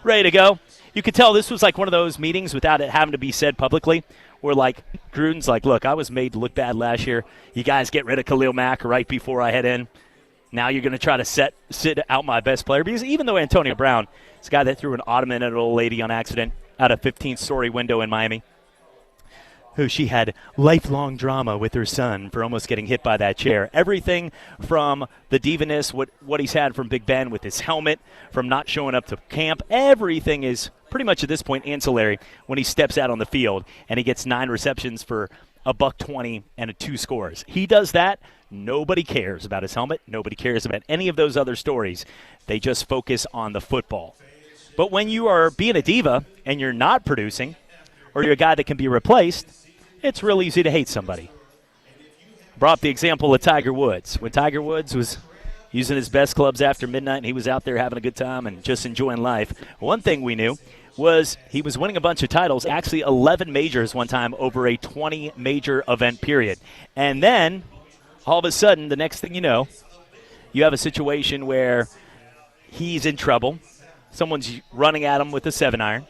Ready to go. You could tell this was like one of those meetings without it having to be said publicly, where like Gruden's like, look, I was made to look bad last year. You guys get rid of Khalil Mack right before I head in. Now you're going to try to sit out my best player. Because even though Antonio Brown is a guy that threw an ottoman at an old lady on accident out a 15-story window in Miami, who she had lifelong drama with her son for almost getting hit by that chair. Everything from the divaness, what he's had from Big Ben with his helmet, from not showing up to camp, everything is pretty much at this point ancillary when he steps out on the field and he gets 9 receptions for $120 and 2 scores. He does that. Nobody cares about his helmet. Nobody cares about any of those other stories. They just focus on the football. But when you are being a diva and you're not producing, or you're a guy that can be replaced, it's real easy to hate somebody. Brought up the example of Tiger Woods. When Tiger Woods was using his best clubs after midnight and he was out there having a good time and just enjoying life, one thing we knew was he was winning a bunch of titles, actually 11 majors one time over a 20-major event period. And then, all of a sudden, the next thing you know, you have a situation where he's in trouble. Someone's running at him with a 7-iron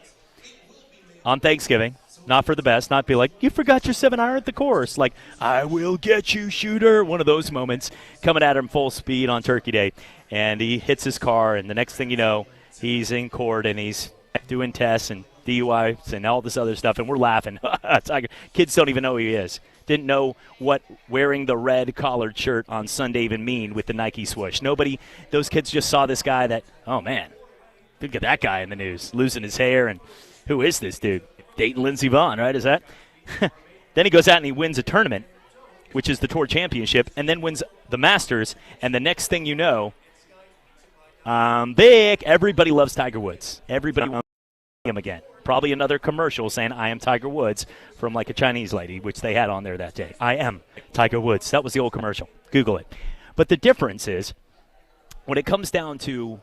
on Thanksgiving. Not for the best. Not be like, you forgot your 7-iron at the course. Like, I will get you, shooter. One of those moments coming at him full speed on Turkey Day. And he hits his car, and the next thing you know, he's in court, and he's doing tests and DUIs and all this other stuff, and we're laughing. Tiger. Kids don't even know who he is. Didn't know what wearing the red collared shirt on Sunday even mean with the Nike swoosh. Nobody, those kids just saw this guy that, oh, man, look at that guy in the news, losing his hair, and who is this dude? Dating Lindsey Vonn, right? Is that? Then he goes out and he wins a tournament, which is the Tour Championship, and then wins the Masters, and the next thing you know, big. Everybody loves Tiger Woods. Everybody wants him again. Probably another commercial saying, I am Tiger Woods, from like a Chinese lady, which they had on there that day. I am Tiger Woods. That was the old commercial. Google it. But the difference is, when it comes down to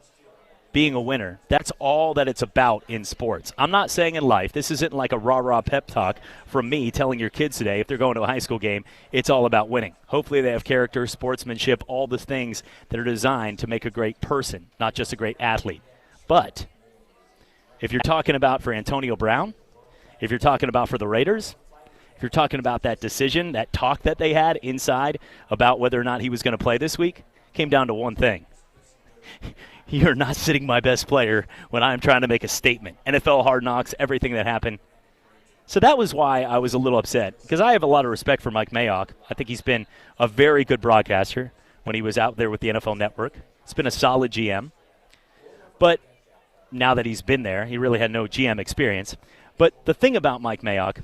being a winner, that's all that it's about in sports. I'm not saying in life, this isn't like a rah-rah pep talk from me telling your kids today, if they're going to a high school game, it's all about winning. Hopefully they have character, sportsmanship, all the things that are designed to make a great person, not just a great athlete. But if you're talking about for Antonio Brown, if you're talking about for the Raiders, if you're talking about that decision, that talk that they had inside about whether or not he was going to play this week, came down to one thing. You're not sitting my best player when I'm trying to make a statement. NFL Hard Knocks, everything that happened. So that was why I was a little upset, because I have a lot of respect for Mike Mayock. I think he's been a very good broadcaster when he was out there with the NFL Network. He's been a solid GM. But now that he's been there, he really had no GM experience. But the thing about Mike Mayock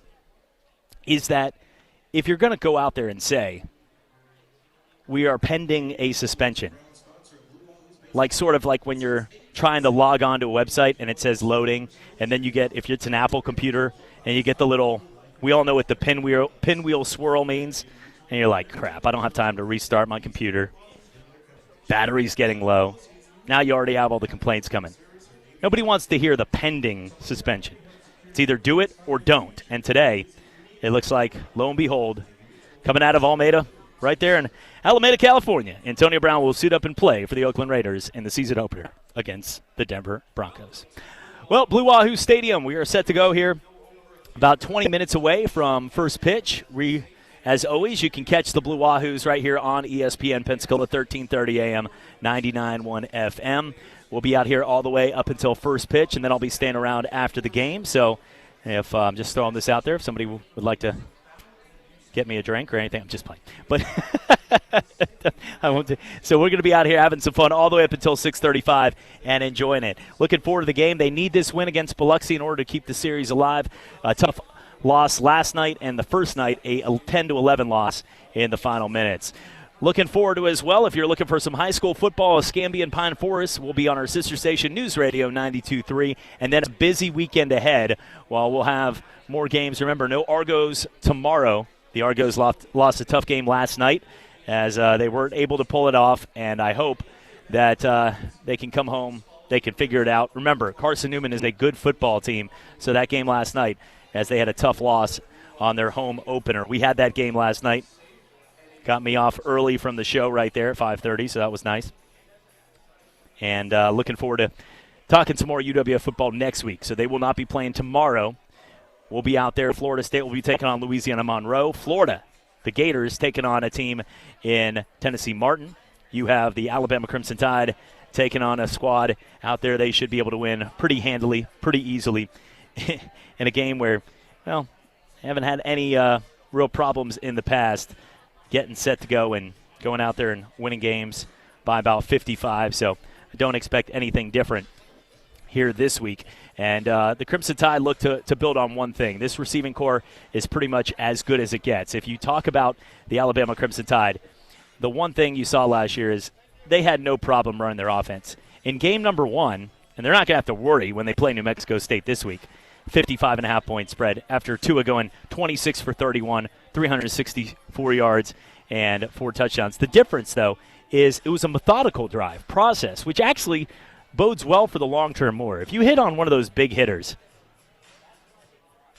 is that if you're going to go out there and say, we are pending a suspension, like sort of like when you're trying to log on to a website and it says loading, and then you get, if it's an Apple computer, and you get the little, we all know what the pinwheel swirl means, and you're like, crap, I don't have time to restart my computer. Battery's getting low. Now you already have all the complaints coming. Nobody wants to hear the pending suspension. It's either do it or don't. And today, it looks like, lo and behold, coming out of Alameda, right there in Alameda, California, Antonio Brown will suit up and play for the Oakland Raiders in the season opener against the Denver Broncos. Well, Blue Wahoo Stadium, we are set to go here about 20 minutes away from first pitch. As always, you can catch the Blue Wahoos right here on ESPN Pensacola, 1330 AM, 99.1 FM. We'll be out here all the way up until first pitch, and then I'll be staying around after the game. So if I'm just throwing this out there, if somebody would like to get me a drink or anything, I'm just playing. But I won't. So we're going to be out here having some fun all the way up until 6:35 and enjoying it. Looking forward to the game. They need this win against Biloxi in order to keep the series alive. A tough loss last night, and the first night a 10-11 loss in the final minutes. Looking forward to as well, if you're looking for some high school football, Escambia and Pine Forest will be on our sister station, News Radio 92.3, and then a busy weekend ahead while we'll have more games. Remember, no Argos tomorrow. The Argos lost a tough game last night as they weren't able to pull it off, and I hope that they can come home, they can figure it out. Remember, Carson Newman is a good football team, so that game last night, as they had a tough loss on their home opener. We had that game last night. Got me off early from the show right there at 5:30, so that was nice. And looking forward to talking some more UWF football next week. So they will not be playing tomorrow. We'll be out there. Florida State will be taking on Louisiana Monroe. Florida, the Gators, taking on a team in Tennessee Martin. You have the Alabama Crimson Tide taking on a squad out there. They should be able to win pretty handily, pretty easily in a game where, well, haven't had any real problems in the past getting set to go and going out there and winning games by about 55. So I don't expect anything different here this week. And the Crimson Tide look to build on one thing. This receiving core is pretty much as good as it gets. If you talk about the Alabama Crimson Tide, the one thing you saw last year is they had no problem running their offense. In game number 1, and they're not going to have to worry when they play New Mexico State this week, 55.5-point spread after Tua going 26 for 31, 364 yards, and 4 touchdowns. The difference, though, is it was a methodical drive process, which actually bodes well for the long term more. If you hit on one of those big hitters,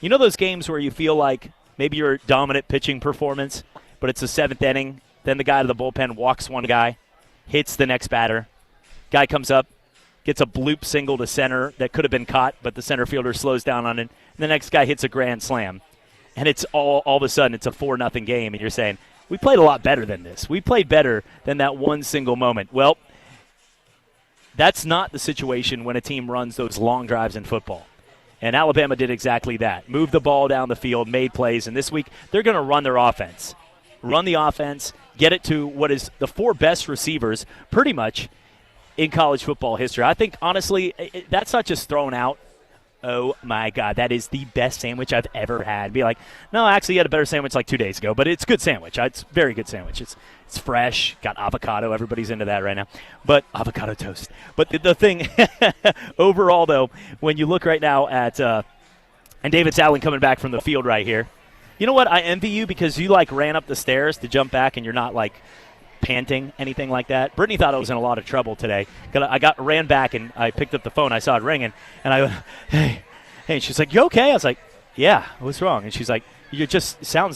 you know those games where you feel like maybe your dominant pitching performance, but it's the 7th inning, then the guy to the bullpen walks one guy, hits the next batter. Guy comes up, gets a bloop single to center that could have been caught, but the center fielder slows down on it. And the next guy hits a grand slam. And it's all of a sudden it's a 4-0 game, and you're saying, we played a lot better than this. We played better than that one single moment. Well, that's not the situation when a team runs those long drives in football. And Alabama did exactly that. Moved the ball down the field, made plays, and this week they're going to run their offense. Run the offense, get it to what is the 4 best receivers pretty much in college football history. I think, honestly, that's not just thrown out. Oh, my God, that is the best sandwich I've ever had. Be like, no, actually, you had a better sandwich like 2 days ago, but it's a good sandwich. It's a very good sandwich. It's fresh, got avocado. Everybody's into that right now. But avocado toast. But the thing, overall, though, when you look right now at and David Sallin coming back from the field right here, you know what? I envy you because you, ran up the stairs to jump back and you're not, panting, anything like that. Brittany thought I was in a lot of trouble today. I ran back and I picked up the phone. I saw it ringing, and I went, hey. And she's like, you okay? I was like, yeah, what's wrong? And she's like, you sound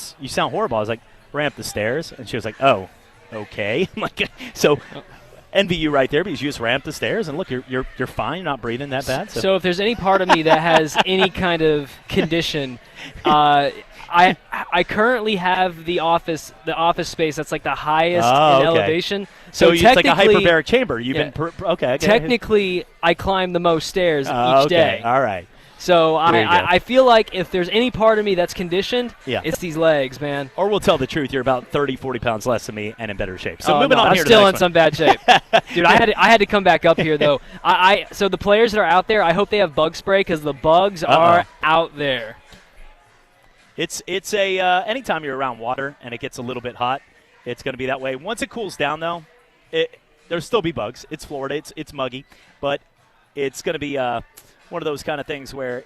horrible. I was like, ran up the stairs. And she was like, oh, okay. I'm like, so envy you right there because you just ran up the stairs, and look, you're fine. You're not breathing that bad. So if there's any part of me that has any kind of condition, I currently have the office space that's the highest in elevation. So it's like a hyperbaric chamber. You've been okay. Technically, I climb the most stairs each day. All right. So I feel like if there's any part of me that's conditioned, it's these legs, man. Or we'll tell the truth, you're about 30, 40 pounds less than me and in better shape. So moving on I'm here still to the in next some bad shape. Dude, I had to come back up here, though. So the players that are out there, I hope they have bug spray because the bugs are out there. It's anytime you're around water and it gets a little bit hot, it's going to be that way. Once it cools down, though, there'll still be bugs. It's Florida. It's muggy. But it's going to be one of those kind of things where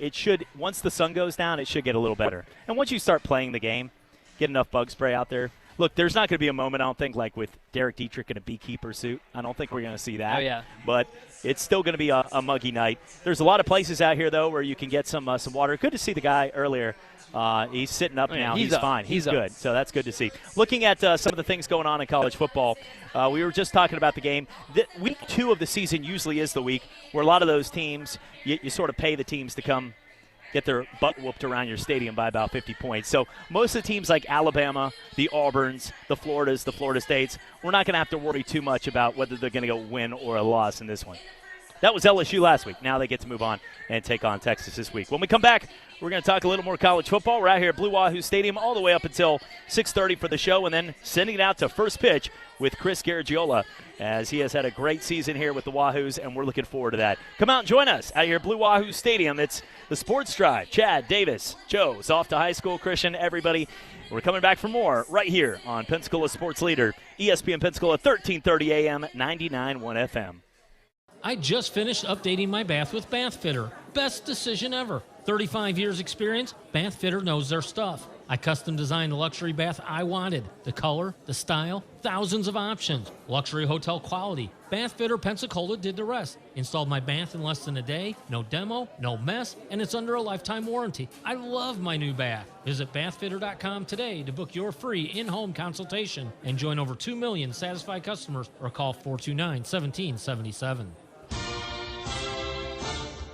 once the sun goes down, it should get a little better. And once you start playing the game, get enough bug spray out there. Look, there's not going to be a moment, I don't think, like with Derek Dietrich in a beekeeper suit. I don't think we're going to see that. Oh, yeah. But it's still going to be a muggy night. There's a lot of places out here, though, where you can get some water. Good to see the guy earlier. He's sitting up now. He's fine. He's good. So that's good to see. Looking at some of the things going on in college football, we were just talking about the game. Week 2 of the season usually is the week where a lot of those teams, you sort of pay the teams to come get their butt whooped around your stadium by about 50 points. So most of the teams like Alabama, the Auburns, the Floridas, the Florida States, we're not going to have to worry too much about whether they're going to go win or a loss in this one. That was LSU last week. Now they get to move on and take on Texas this week. When we come back, we're going to talk a little more college football. We're out here at Blue Wahoo Stadium all the way up until 6:30 for the show, and then sending it out to first pitch with Chris Garagiola, as he has had a great season here with the Wahoos, and we're looking forward to that. Come out and join us out here at Blue Wahoo Stadium. It's the Sports Drive. Chad, Davis, Joe's off to high school, Christian, everybody. We're coming back for more right here on Pensacola Sports Leader, ESPN Pensacola, 1330 AM, 99.1 FM. I just finished updating my bath with Bath Fitter. Best decision ever. 35 years experience, Bath Fitter knows their stuff. I custom designed the luxury bath I wanted. The color, the style, thousands of options. Luxury hotel quality. Bath Fitter Pensacola did the rest. Installed my bath in less than a day. No demo, no mess, and it's under a lifetime warranty. I love my new bath. Visit bathfitter.com today to book your free in-home consultation and join over 2 million satisfied customers or call 429-1777.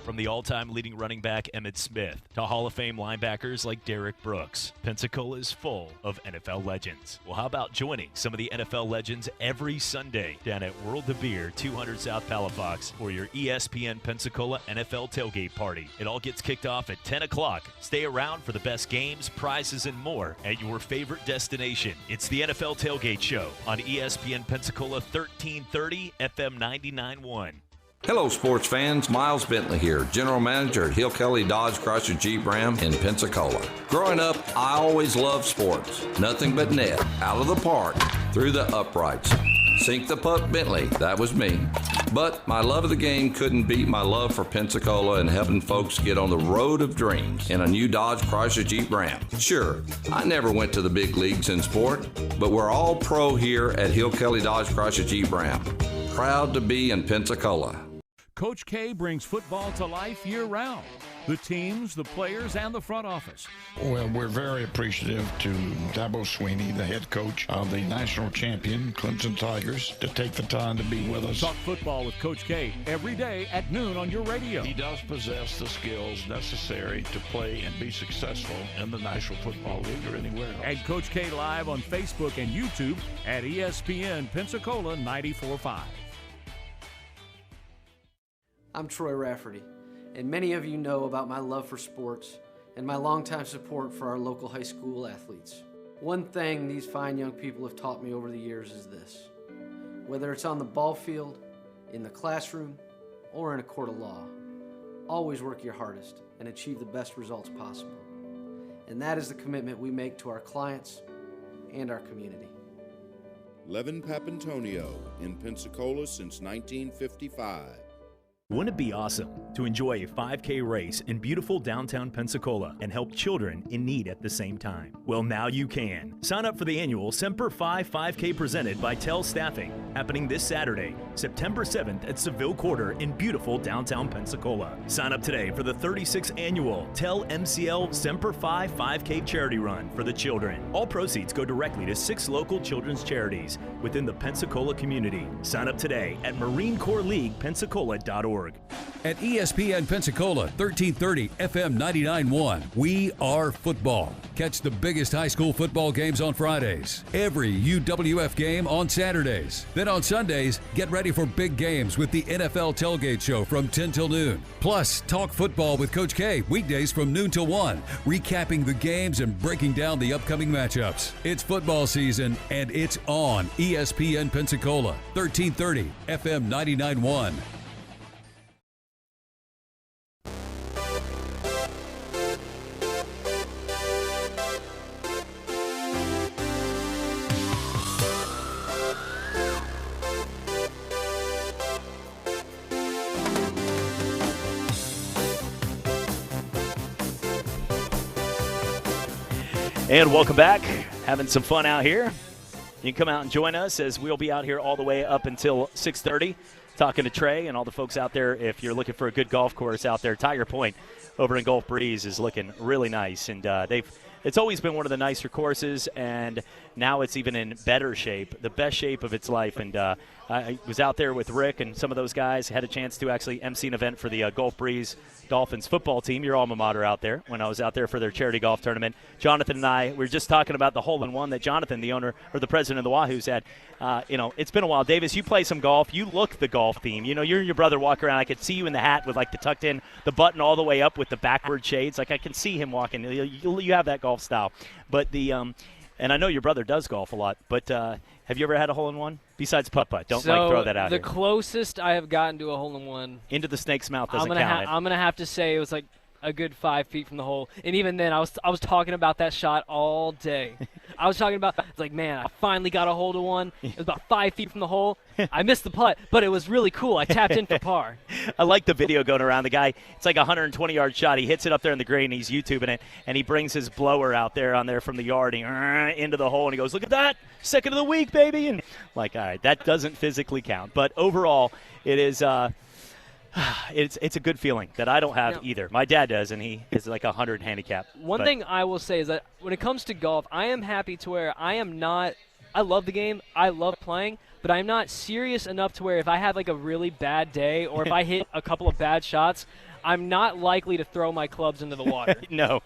From the all-time leading running back Emmitt Smith to Hall of Fame linebackers like Derrick Brooks, Pensacola is full of NFL legends. Well, how about joining some of the NFL legends every Sunday down at World of Beer, 200 South Palafox, for your ESPN Pensacola NFL tailgate party. It all gets kicked off at 10 o'clock. Stay around for the best games, prizes, and more at your favorite destination. It's the NFL Tailgate Show on ESPN Pensacola 1330 FM 99.1. Hello, sports fans. Miles Bentley here, General Manager at Hill Kelly Dodge Chrysler Jeep Ram in Pensacola. Growing up, I always loved sports. Nothing but net, out of the park, through the uprights. Sink the puck Bentley, that was me. But my love of the game couldn't beat my love for Pensacola and helping folks get on the road of dreams in a new Dodge Chrysler Jeep Ram. Sure, I never went to the big leagues in sport, but we're all pro here at Hill Kelly Dodge Chrysler Jeep Ram. Proud to be in Pensacola. Coach K brings football to life year-round. The teams, the players, and the front office. Well, we're very appreciative to Dabo Swinney, the head coach of the national champion Clemson Tigers, to take the time to be with us. Talk football with Coach K every day at noon on your radio. He does possess the skills necessary to play and be successful in the National Football League or anywhere else. And Coach K live on Facebook and YouTube at ESPN Pensacola 94.5. I'm Troy Rafferty, and many of you know about my love for sports and my longtime support for our local high school athletes. One thing these fine young people have taught me over the years is this: whether it's on the ball field, in the classroom, or in a court of law, always work your hardest and achieve the best results possible. And that is the commitment we make to our clients and our community. Levin Papantonio in Pensacola since 1955. Wouldn't it be awesome to enjoy a 5K race in beautiful downtown Pensacola and help children in need at the same time? Well, now you can. Sign up for the annual Semper Fi 5K presented by Tell Staffing, happening this Saturday, September 7th at Seville Quarter in beautiful downtown Pensacola. Sign up today for the 36th annual Tell MCL Semper Fi 5K charity run for the children. All proceeds go directly to 6 local children's charities within the Pensacola community. Sign up today at MarineCorps League.Pensacola.org. At ESPN Pensacola, 1330 FM 99.1, we are football. Catch the biggest high school football games on Fridays, every UWF game on Saturdays. Then on Sundays, get ready for big games with the NFL Tailgate Show from 10 till noon. Plus, talk football with Coach K weekdays from noon till 1, recapping the games and breaking down the upcoming matchups. It's football season, and it's on ESPN Pensacola, 1330 FM 99.1. And welcome back. Having some fun out here. You can come out and join us as we'll be out here all the way up until 6:30 talking to Trey and all the folks out there. If you're looking for a good golf course out there, Tiger Point over in Gulf Breeze is looking really nice. And it's always been one of the nicer courses, and now it's even in better shape, the best shape of its life. And I was out there with Rick and some of those guys, had a chance to actually MC an event for the Gulf Breeze Dolphins football team, your alma mater out there, when I was out there for their charity golf tournament. Jonathan and I were just talking about the hole-in-one that Jonathan, the owner or the president of the Wahoos, had. It's been a while. Davis, you play some golf. You look the golf theme. You and your brother walk around. I could see you in the hat with, the tucked in, the button all the way up with the backward shades. I can see him walking. You have that golf style. But and I know your brother does golf a lot, but have you ever had a hole-in-one? Besides putt-putt. Don't throw that out the here. Closest I have gotten to a hole-in-one. Into the snake's mouth doesn't count. I'm going to have to say it was a good 5 feet from the hole. And even then, I was talking about that shot all day. I was talking about, man, I finally got a hold of one. It was about 5 feet from the hole. I missed the putt, but it was really cool. I tapped in for par. I like the video going around. The guy, it's like a 120-yard shot. He hits it up there in the green, and he's YouTubing it, and he brings his blower out there from the yard and into the hole, and he goes, look at that, second of the week, baby. And all right, that doesn't physically count. But overall, it is it's a good feeling that I don't have either. My dad does, and he is 100 handicap. One thing I will say is that when it comes to golf, I am happy to where I love the game, I love playing, but I'm not serious enough to where if I have a really bad day or if I hit a couple of bad shots, I'm not likely to throw my clubs into the water. No.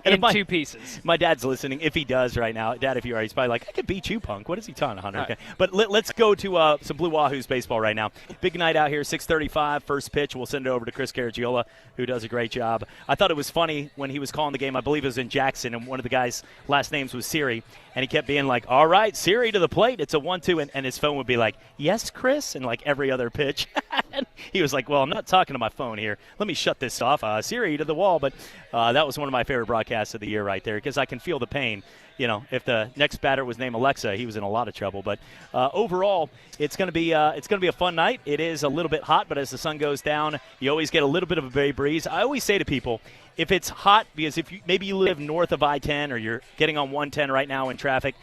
In two pieces. My dad's listening. If he does right now, Dad, if you are, he's probably like, I could beat you, punk. What is he talking, Hunter? Right. Okay. But let's go to some Blue Wahoos baseball right now. Big night out here, 6:35, first pitch. We'll send it over to Chris Garagiola, who does a great job. I thought it was funny when he was calling the game. I believe it was in Jackson, and one of the guys' last names was Siri, and he kept being like, all right, Siri to the plate. It's a 1-2, and his phone would be like, yes, Chris, and like every other pitch. And he was like, well, I'm not talking to my phone here. Let me shut this off. Siri to the wall. But that was one of my favorite broadcasts of the year right there, because I can feel the pain. You know, if the next batter was named Alexa, he was in a lot of trouble. But overall, it's going to be a fun night. It is a little bit hot, but as the sun goes down, you always get a little bit of a bay breeze. I always say to people, if it's hot, because if maybe you live north of I-10 or you're getting on 110 right now in traffic,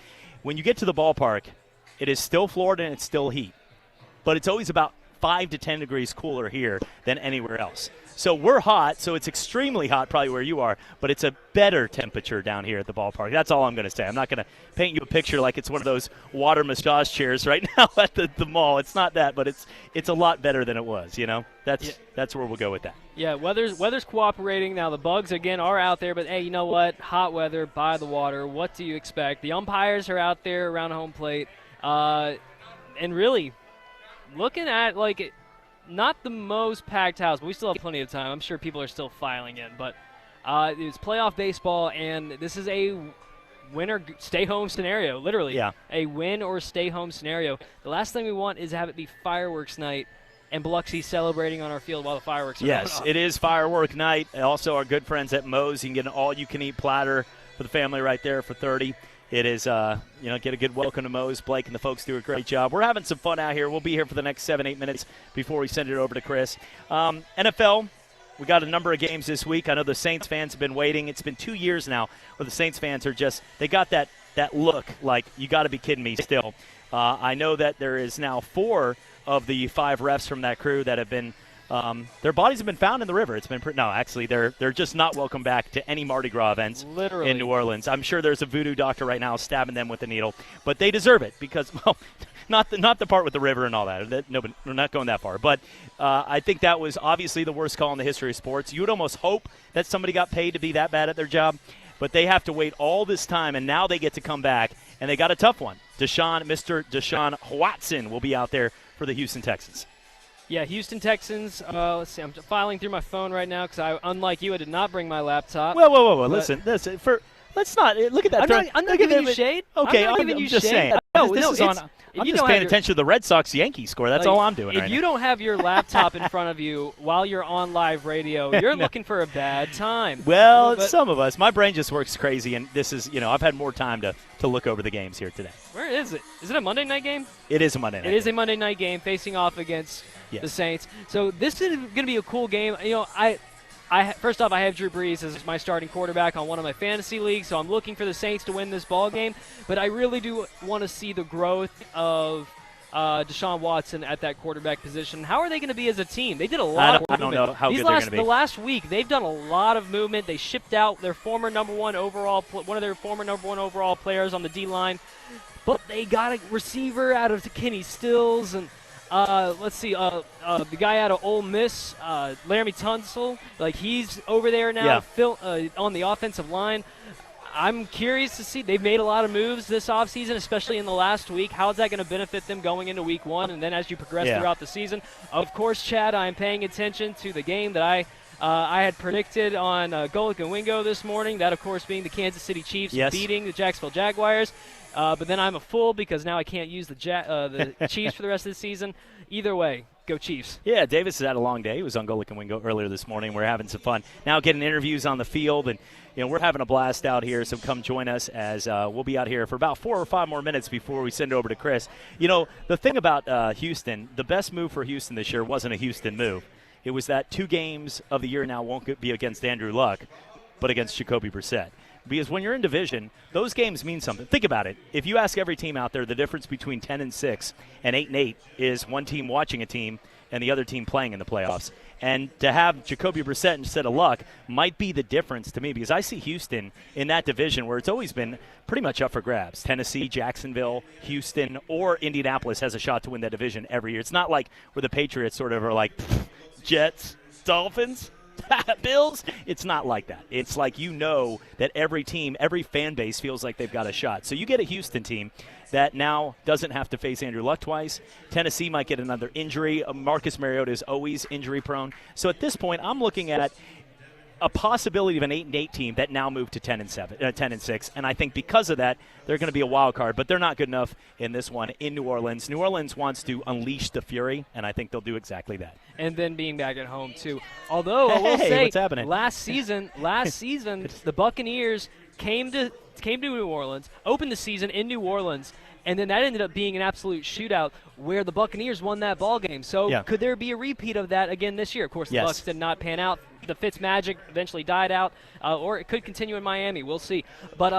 when you get to the ballpark, it is still Florida and it's still heat. But it's always about 5 to 10 degrees cooler here than anywhere else. So we're hot, so it's extremely hot probably where you are, but it's a better temperature down here at the ballpark. That's all I'm going to say. I'm not going to paint you a picture like it's one of those water massage chairs right now at the mall. It's not that, but it's a lot better than it was, you know. That's where we'll go with that. Yeah, weather's cooperating. Now the bugs, again, are out there, but, hey, you know what? Hot weather, by the water. What do you expect? The umpires are out there around home plate. And really – looking at, like, not the most packed house, but we still have plenty of time. I'm sure people are still filing in. But it's playoff baseball, and this is a win or stay home scenario, literally. Yeah. A win or stay home scenario. The last thing we want is to have it be fireworks night and Biloxi celebrating on our field while the fireworks are going off. It is firework night. Also, our good friends at Moe's, you can get an all-you-can-eat platter for the family right there for $30. It is, get a good welcome to Moe's. Blake and the folks do a great job. We're having some fun out here. We'll be here for the next 7-8 minutes before we send it over to Chris. NFL, we got a number of games this week. I know the Saints fans have been waiting. It's been 2 years now where the Saints fans are just, they got that look like, you got to be kidding me still. I know that there is now 4 of the 5 refs from that crew that have been their bodies have been found in the river. It's been actually they're just not welcome back to any Mardi Gras events Literally. in New Orleans. I'm sure there's a voodoo doctor right now stabbing them with a needle, but they deserve it because, well, not the part with the river and all that. No, but we're not going that far. But I think that was obviously the worst call in the history of sports. You would almost hope that somebody got paid to be that bad at their job, but they have to wait all this time, and now they get to come back, and they got a tough one. Mr. Deshaun Watson will be out there for the Houston Texans. Yeah, Houston Texans. Let's see. I'm filing through my phone right now because unlike you, I did not bring my laptop. Whoa. Listen. Let's not look at that. I'm not giving you shade. Okay, I'm not giving you just shade. saying. No, this is on. I'm just paying attention to the Red Sox-Yankees score. That's all I'm doing right now. If you don't have your laptop in front of you while you're on live radio, you're looking for a bad time. Well, some of us. My brain just works crazy, and this is, I've had more time to look over the games here today. Where is it? Is it a Monday night game? It is a Monday night. It is a Monday night game facing off against the Saints. So this is going to be a cool game. First off, I have Drew Brees as my starting quarterback on one of my fantasy leagues, so I'm looking for the Saints to win this ball game. But I really do want to see the growth of Deshaun Watson at that quarterback position. How are they going to be as a team? They did a lot of movement. I don't know how good they're going to be. The last week, they've done a lot of movement. They shipped out their one of their former number one overall players on the D-line. But they got a receiver out of Kenny Stills and let's see, the guy out of Ole Miss, Laramie Tunsil, he's over there now on the offensive line. I'm curious to see. They've made a lot of moves this offseason, especially in the last week. How is that going to benefit them going into week 1 and then as you progress throughout the season? Of course, Chad, I am paying attention to the game that I had predicted on Golic and Wingo this morning, that, of course, being the Kansas City Chiefs beating the Jacksonville Jaguars. But then I'm a fool because now I can't use the Chiefs for the rest of the season. Either way, go Chiefs. Yeah, Davis has had a long day. He was on Golic and Wingo earlier this morning. We're having some fun. Now getting interviews on the field, and we're having a blast out here, so come join us as we'll be out here for about 4 or 5 more minutes before we send it over to Chris. The thing about Houston, the best move for Houston this year wasn't a Houston move. It was that 2 games of the year now won't be against Andrew Luck, but against Jacoby Brissett. Because when you're in division, those games mean something. Think about it. If you ask every team out there, the difference between 10-6 and 8-8 is one team watching a team and the other team playing in the playoffs. And to have Jacoby Brissett instead of Luck might be the difference to me, because I see Houston in that division where it's always been pretty much up for grabs. Tennessee, Jacksonville, Houston, or Indianapolis has a shot to win that division every year. It's not like where the Patriots sort of are like Jets, Dolphins. Bills, it's not like that. It's like you know that every team, every fan base feels like they've got a shot. So you get a Houston team that now doesn't have to face Andrew Luck twice. Tennessee might get another injury. Marcus Mariota is always injury prone. So at this point, I'm looking at a possibility of an 8-8 team that now moved to 10-6, and I think because of that, they're going to be a wild card, but they're not good enough in this one in New Orleans. New Orleans wants to unleash the fury, and I think they'll do exactly that. And then being back at home too. Although I will say, what's happening? last season, the Buccaneers came to New Orleans, opened the season in New Orleans, and then that ended up being an absolute shootout where the Buccaneers won that ball game. So could there be a repeat of that again this year? Of course, the Bucs did not pan out. The Fitz magic eventually died out, or it could continue in Miami. We'll see. But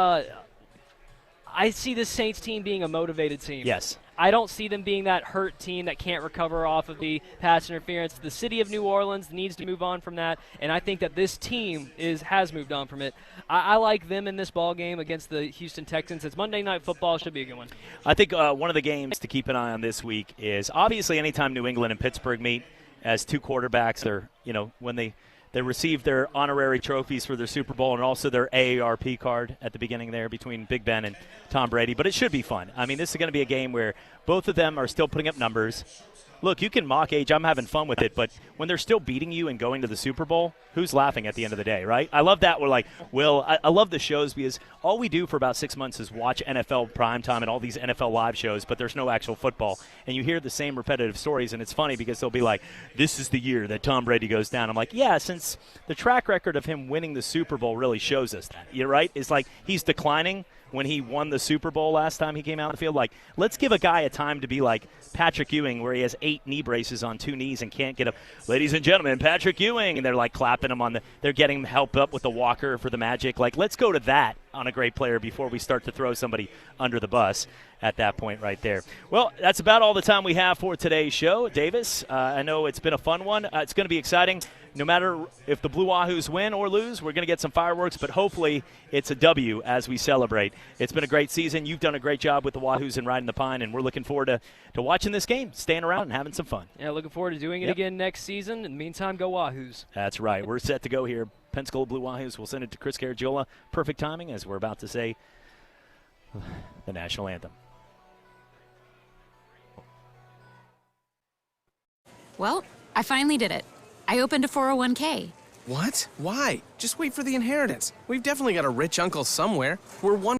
I see this Saints team being a motivated team. Yes. I don't see them being that hurt team that can't recover off of the pass interference. The city of New Orleans needs to move on from that, and I think that this team has moved on from it. I like them in this ball game against the Houston Texans. It's Monday Night Football. Should be a good one. I think one of the games to keep an eye on this week is obviously anytime New England and Pittsburgh meet as two quarterbacks, or when they receive their honorary trophies for their Super Bowl and also their AARP card at the beginning there between Big Ben and Tom Brady. But it should be fun. I mean, this is going to be a game where both of them are still putting up numbers. Look, you can mock age. I'm having fun with it. But when they're still beating you and going to the Super Bowl, who's laughing at the end of the day, right? I love that. We're like, I love the shows because all we do for about 6 months is watch NFL primetime and all these NFL live shows, but there's no actual football. And you hear the same repetitive stories, and it's funny because they'll be like, this is the year that Tom Brady goes down. I'm like, yeah, since the track record of him winning the Super Bowl really shows us that. You're right? It's like he's declining when he won the Super Bowl last time he came out on the field. Like, let's give a guy a time to be like Patrick Ewing, where he has 8 knee braces on 2 knees and can't get up. Ladies and gentlemen, Patrick Ewing. And they're like clapping him they're getting him help up with the walker for the Magic. Like, let's go to that on a great player before we start to throw somebody under the bus at that point right there. Well, that's about all the time we have for today's show. Davis, I know it's been a fun one. It's going to be exciting. No matter if the Blue Wahoos win or lose, we're going to get some fireworks, but hopefully it's a W as we celebrate. It's been a great season. You've done a great job with the Wahoos and riding the pine, and we're looking forward to watching this game, staying around and having some fun. Yeah, looking forward to doing it again next season. In the meantime, go Wahoos. That's right. We're set to go here. Pensacola Blue Wahoos. We'll send it to Chris Garagiola. Perfect timing as we're about to say the national anthem. Well, I finally did it. I opened a 401k. What? Why? Just wait for the inheritance. We've definitely got a rich uncle somewhere. We're one